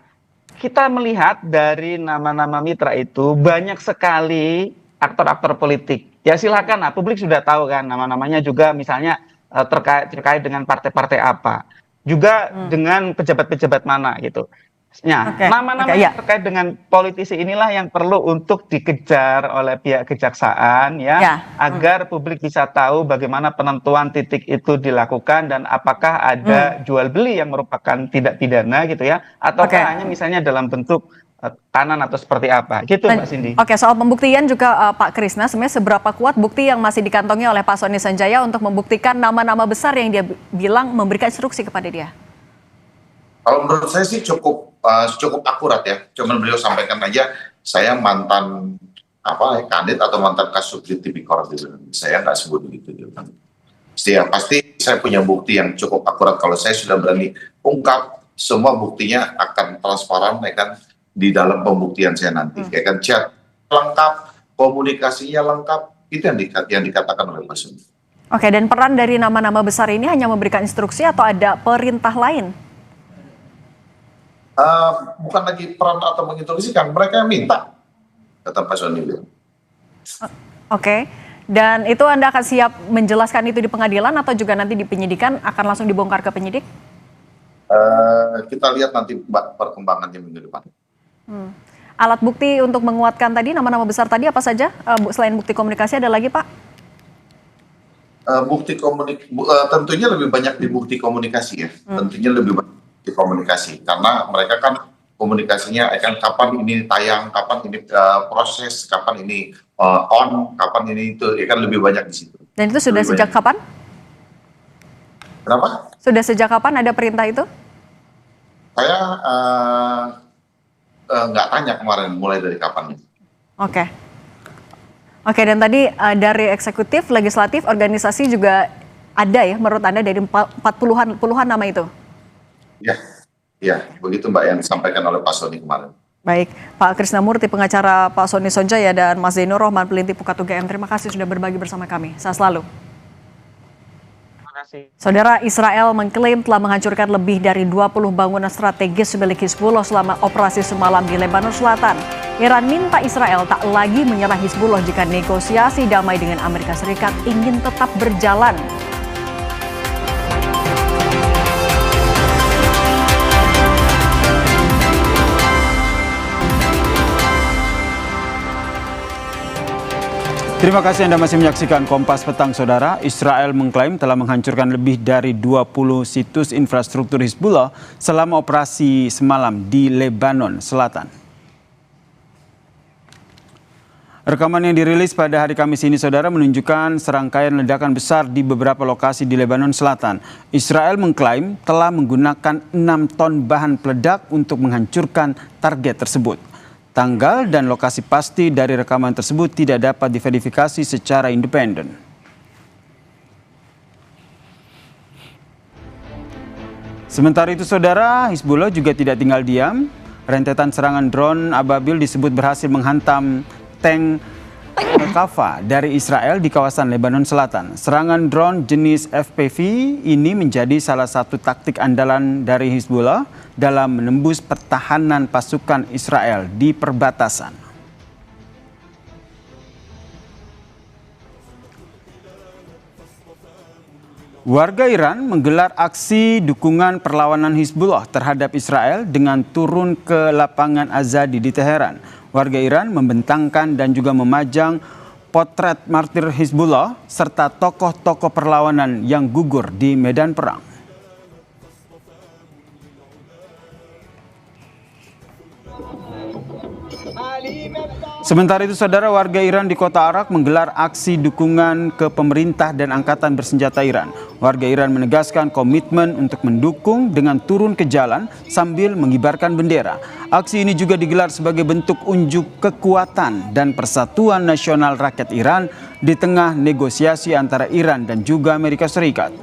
kita melihat dari nama-nama mitra itu banyak sekali aktor-aktor politik. Ya silakan, publik sudah tahu kan nama-namanya juga misalnya terkait dengan partai-partai apa. Juga dengan pejabat-pejabat mana gitu. Nah, nama-nama yang terkait dengan politisi inilah yang perlu untuk dikejar oleh pihak kejaksaan agar publik bisa tahu bagaimana penentuan titik itu dilakukan dan apakah ada jual beli yang merupakan tindak pidana gitu ya, ataukah hanya misalnya dalam bentuk kanan atau seperti apa gitu Mbak Cindy. Oke, soal pembuktian juga Pak Krisna, sebenarnya seberapa kuat bukti yang masih dikantongi oleh Pak Sony Sonjaya untuk membuktikan nama-nama besar yang dia bilang memberikan instruksi kepada dia? Kalau menurut saya sih cukup akurat ya. Cuman beliau sampaikan aja, saya mantan kandidat atau mantan Kasubdit Tipikor gitu. Saya nggak sebut begitu. Pasti saya punya bukti yang cukup akurat. Kalau saya sudah berani ungkap, semua buktinya akan transparan ya kan di dalam pembuktian saya nanti. Ya kan chat lengkap, komunikasinya lengkap, itu yang dikatakan oleh Pak Soni. Oke, dan peran dari nama-nama besar ini hanya memberikan instruksi atau ada perintah lain? Bukan lagi peran atau menginstruksikan, mereka yang minta, kata Pak Soni. Oke, dan itu Anda akan siap menjelaskan itu di pengadilan atau juga nanti di penyidikan akan langsung dibongkar ke penyidik? Kita lihat nanti perkembangannya minggu depan. Alat bukti untuk menguatkan tadi, nama-nama besar tadi apa saja? Selain bukti komunikasi ada lagi, Pak? Tentunya lebih banyak di bukti komunikasi ya. Tentunya lebih banyak di komunikasi karena mereka kan komunikasinya akan kapan ini tayang, kapan ini proses, kapan ini on, kapan ini itu, ya kan lebih banyak di situ. Dan itu sudah sejak kapan? Kenapa? Sudah sejak kapan ada perintah itu? Saya nggak tanya kemarin mulai dari kapan. Oke, dan tadi dari eksekutif, legislatif, organisasi juga ada ya menurut Anda dari puluhan nama itu? Ya, begitu Mbak yang disampaikan oleh Pak Soni kemarin. Baik, Pak Krisnamurti, pengacara Pak Soni Sonjaya, dan Mas Zainur Rohman, pelinti Pukat UGM, terima kasih sudah berbagi bersama kami. Sehat selalu. Saudara, Israel mengklaim telah menghancurkan lebih dari 20 bangunan strategis milik Hizbullah selama operasi semalam di Lebanon Selatan. Iran minta Israel tak lagi menyerang Hizbullah jika negosiasi damai dengan Amerika Serikat ingin tetap berjalan. Terima kasih Anda masih menyaksikan Kompas Petang, Saudara. Israel mengklaim telah menghancurkan lebih dari 20 situs infrastruktur Hizbullah selama operasi semalam di Lebanon Selatan. Rekaman yang dirilis pada hari Kamis ini, Saudara, menunjukkan serangkaian ledakan besar di beberapa lokasi di Lebanon Selatan. Israel mengklaim telah menggunakan 6 ton bahan peledak untuk menghancurkan target tersebut. Tanggal dan lokasi pasti dari rekaman tersebut tidak dapat diverifikasi secara independen. Sementara itu, Saudara, Hizbullah juga tidak tinggal diam. Rentetan serangan drone ababil disebut berhasil menghantam tank Al-Qafa dari Israel di kawasan Lebanon Selatan. Serangan drone jenis FPV ini menjadi salah satu taktik andalan dari Hizbullah dalam menembus pertahanan pasukan Israel di perbatasan. Warga Iran menggelar aksi dukungan perlawanan Hizbullah terhadap Israel dengan turun ke lapangan Azadi di Teheran. Warga Iran membentangkan dan juga memajang potret martir Hizbullah serta tokoh-tokoh perlawanan yang gugur di medan perang. Sementara itu, Saudara, warga Iran di kota Arak menggelar aksi dukungan ke pemerintah dan angkatan bersenjata Iran. Warga Iran menegaskan komitmen untuk mendukung dengan turun ke jalan sambil mengibarkan bendera. Aksi ini juga digelar sebagai bentuk unjuk kekuatan dan persatuan nasional rakyat Iran di tengah negosiasi antara Iran dan juga Amerika Serikat.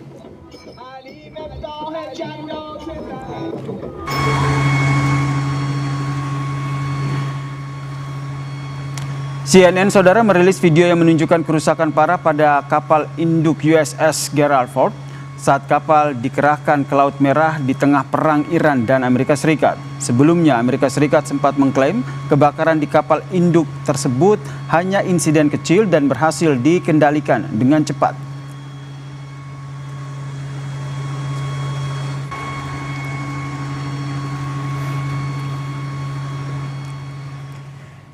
CNN, Saudara, merilis video yang menunjukkan kerusakan parah pada kapal induk USS Gerald Ford saat kapal dikerahkan ke Laut Merah di tengah perang Iran dan Amerika Serikat. Sebelumnya, Amerika Serikat sempat mengklaim kebakaran di kapal induk tersebut hanya insiden kecil dan berhasil dikendalikan dengan cepat.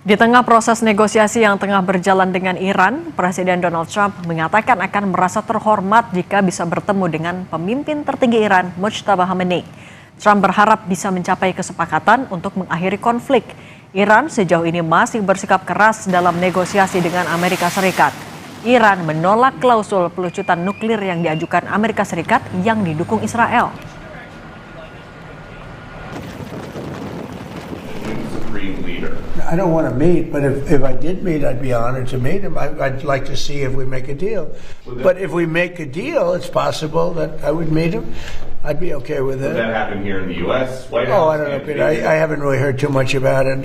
Di tengah proses negosiasi yang tengah berjalan dengan Iran, Presiden Donald Trump mengatakan akan merasa terhormat jika bisa bertemu dengan pemimpin tertinggi Iran, Mujtaba Khamenei. Trump berharap bisa mencapai kesepakatan untuk mengakhiri konflik. Iran sejauh ini masih bersikap keras dalam negosiasi dengan Amerika Serikat. Iran menolak klausul pelucutan nuklir yang diajukan Amerika Serikat yang didukung Israel. I don't want to meet, but if I did meet, I'd be honored to meet him. I'd like to see if we make a deal. But if we make a deal, it's possible that I would meet him. I'd be okay with it. Would that happen here in the U.S.? White House? Oh, I don't know, Peter. I haven't really heard too much about it.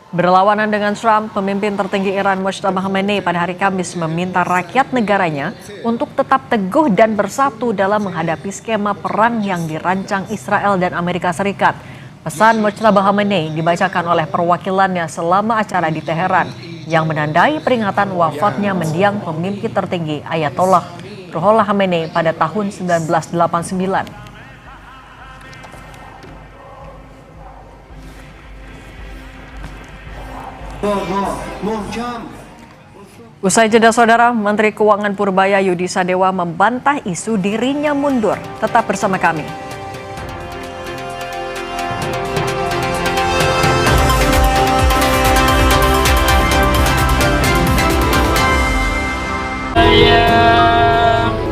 Berlawanan dengan Trump, pemimpin tertinggi Iran Mojtaba Khamenei pada hari Kamis meminta rakyat negaranya untuk tetap teguh dan bersatu dalam menghadapi skema perang yang dirancang Israel dan Amerika Serikat. Pesan Mojtaba Khamenei dibacakan oleh perwakilannya selama acara di Teheran yang menandai peringatan wafatnya mendiang pemimpin tertinggi Ayatollah Ruhollah Khamenei pada tahun 1989. Usai jeda saudara, Menteri Keuangan Purbaya Yudi Sadewa membantah isu dirinya mundur. Tetap bersama kami.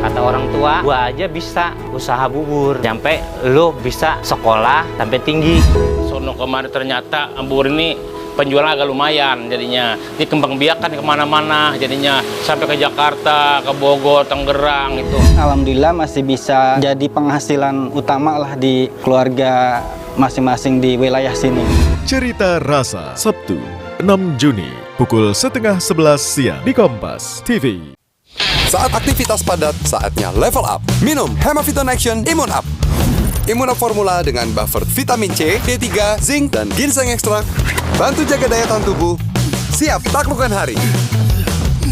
Kata orang tua, gua aja bisa usaha bubur, sampai lo bisa sekolah sampai tinggi. Sono kemarin ternyata bubur ini penjualan agak lumayan jadinya. Dikembangbiakan kemana-mana jadinya, sampai ke Jakarta, ke Bogor, Tangerang itu. Alhamdulillah masih bisa jadi penghasilan utama lah di keluarga masing-masing di wilayah sini. Cerita Rasa, Sabtu 6 Juni, pukul 10:30 siang di Kompas TV. Saat aktivitas padat, saatnya level up. Minum Hemaviton Action Immune Up. Immune Up formula dengan buffer vitamin C, D3, zinc, dan ginseng ekstrak. Bantu jaga daya tahan tubuh. Siap taklukkan hari.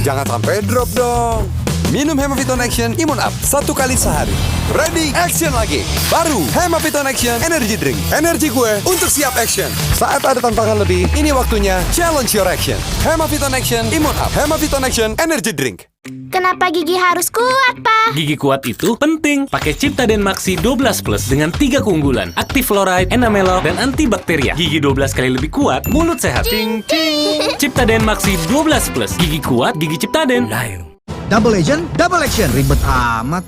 Jangan sampai drop dong. Minum Hemaviton Action Immune Up 1 kali sehari. Ready, action lagi. Baru Hemaviton Action Energy Drink. Energi gue untuk siap action. Saat ada tantangan lebih, ini waktunya challenge your action. Hemaviton Action Immune Up. Hemaviton Action Energy Drink. Kenapa gigi harus kuat, Pak? Gigi kuat itu penting. Pakai Ciptaden Maxi 12 Plus dengan 3 keunggulan. Aktif fluoride, enamelor, dan antibakteria. Gigi 12 kali lebih kuat, mulut sehat. Cing, cing. Ciptaden Maxi 12 Plus. Gigi kuat, gigi Ciptaden. Double Agent, Double Action. Ribet amat.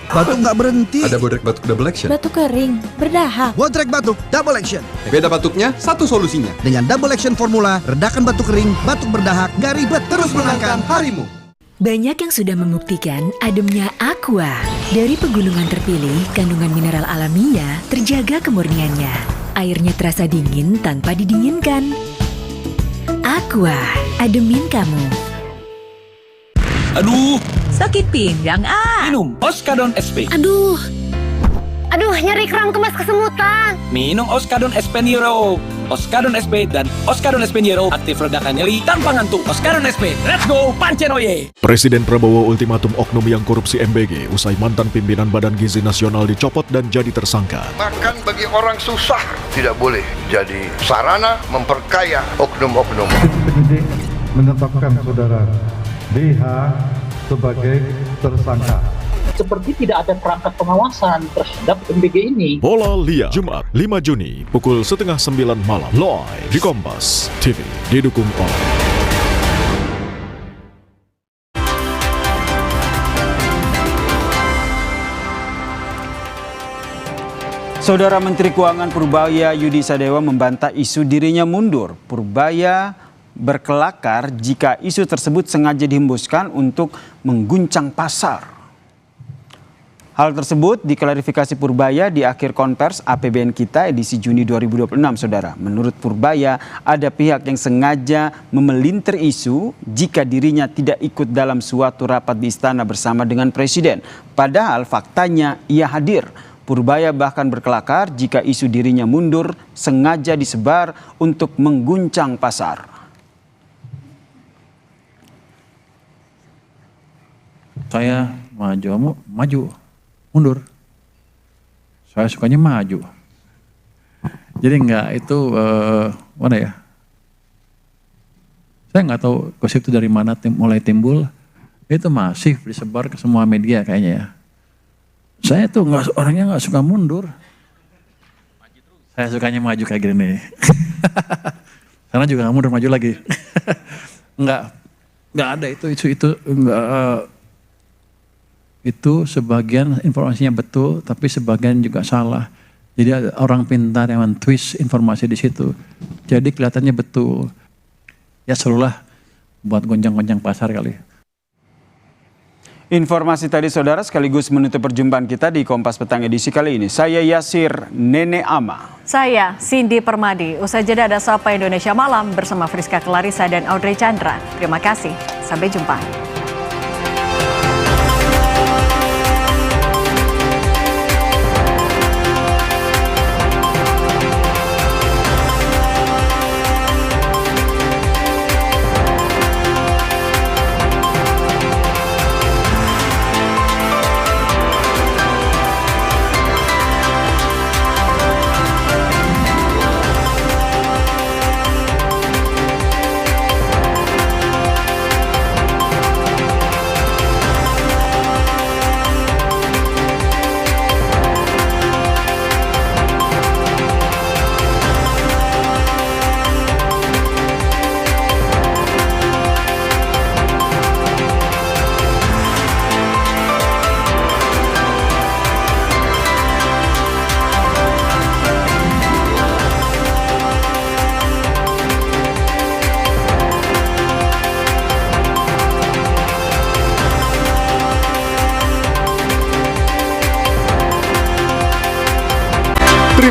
Batuk nggak berhenti. Ada bodrek batuk Double Action. Batuk kering, berdahak. Bodrek batuk, Double Action. Beda batuknya, satu solusinya. Dengan Double Action formula, redakan batuk kering, batuk berdahak, nggak ribet, terus menangkan harimu. Banyak yang sudah membuktikan ademnya Aqua. Dari pegunungan terpilih, kandungan mineral alamiah terjaga kemurniannya. Airnya terasa dingin tanpa didinginkan. Aqua, ademin kamu. Aduh, Sakit pinggang minum Oskadon SP. Aduh, nyeri kerang kemas kesemutan. Minum Oskadon SP Nero. Oskadon SP dan Oskadon SP Nero aktif redakan nyeri tanpa ngantuk. Oskadon SP, let's go Pancenoye. Presiden Prabowo ultimatum oknum yang korupsi MBG usai mantan pimpinan Badan Gizi Nasional dicopot dan jadi tersangka. Makan bagi orang susah tidak boleh jadi sarana memperkaya oknum-oknum. Penyidik menetapkan saudara DH sebagai tersangka. Seperti tidak ada perangkat pengawasan terhadap MBG ini. Bola Liar, Jumat 5 Juni, pukul 8:30 malam, live di Kompas TV, didukung oleh Saudara Menteri Keuangan Purbaya Yudi Sadewa membantah isu dirinya mundur. Purbaya berkelakar jika isu tersebut sengaja dihembuskan untuk mengguncang pasar. Hal tersebut diklarifikasi Purbaya di akhir konvers APBN Kita edisi Juni 2026, Saudara. Menurut Purbaya, ada pihak yang sengaja memelintir isu jika dirinya tidak ikut dalam suatu rapat di istana bersama dengan Presiden. Padahal faktanya ia hadir. Purbaya bahkan berkelakar jika isu dirinya mundur sengaja disebar untuk mengguncang pasar. Saya maju, mundur. Saya sukanya maju. Jadi enggak itu mana ya? Saya nggak tahu gosip itu dari mana mulai timbul. Itu masif disebar ke semua media kayaknya ya. Saya tuh orangnya nggak suka mundur. Saya sukanya maju kayak gini. Karena juga nggak mundur, maju lagi. Nggak ada itu enggak. Itu sebagian informasinya betul, tapi sebagian juga salah. Jadi ada orang pintar yang men-twist informasi di situ. Jadi kelihatannya betul. Ya seluruh buat goncang-goncang pasar kali. Informasi tadi saudara sekaligus menutup perjumpaan kita di Kompas Petang edisi kali ini. Saya Yasir Nene Ama. Saya Cindy Permadi. Usai jeda ada Sapa Indonesia Malam bersama Friska Clarissa dan Audrey Chandra. Terima kasih. Sampai jumpa.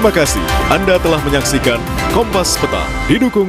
Terima kasih Anda telah menyaksikan Kompas Petang didukung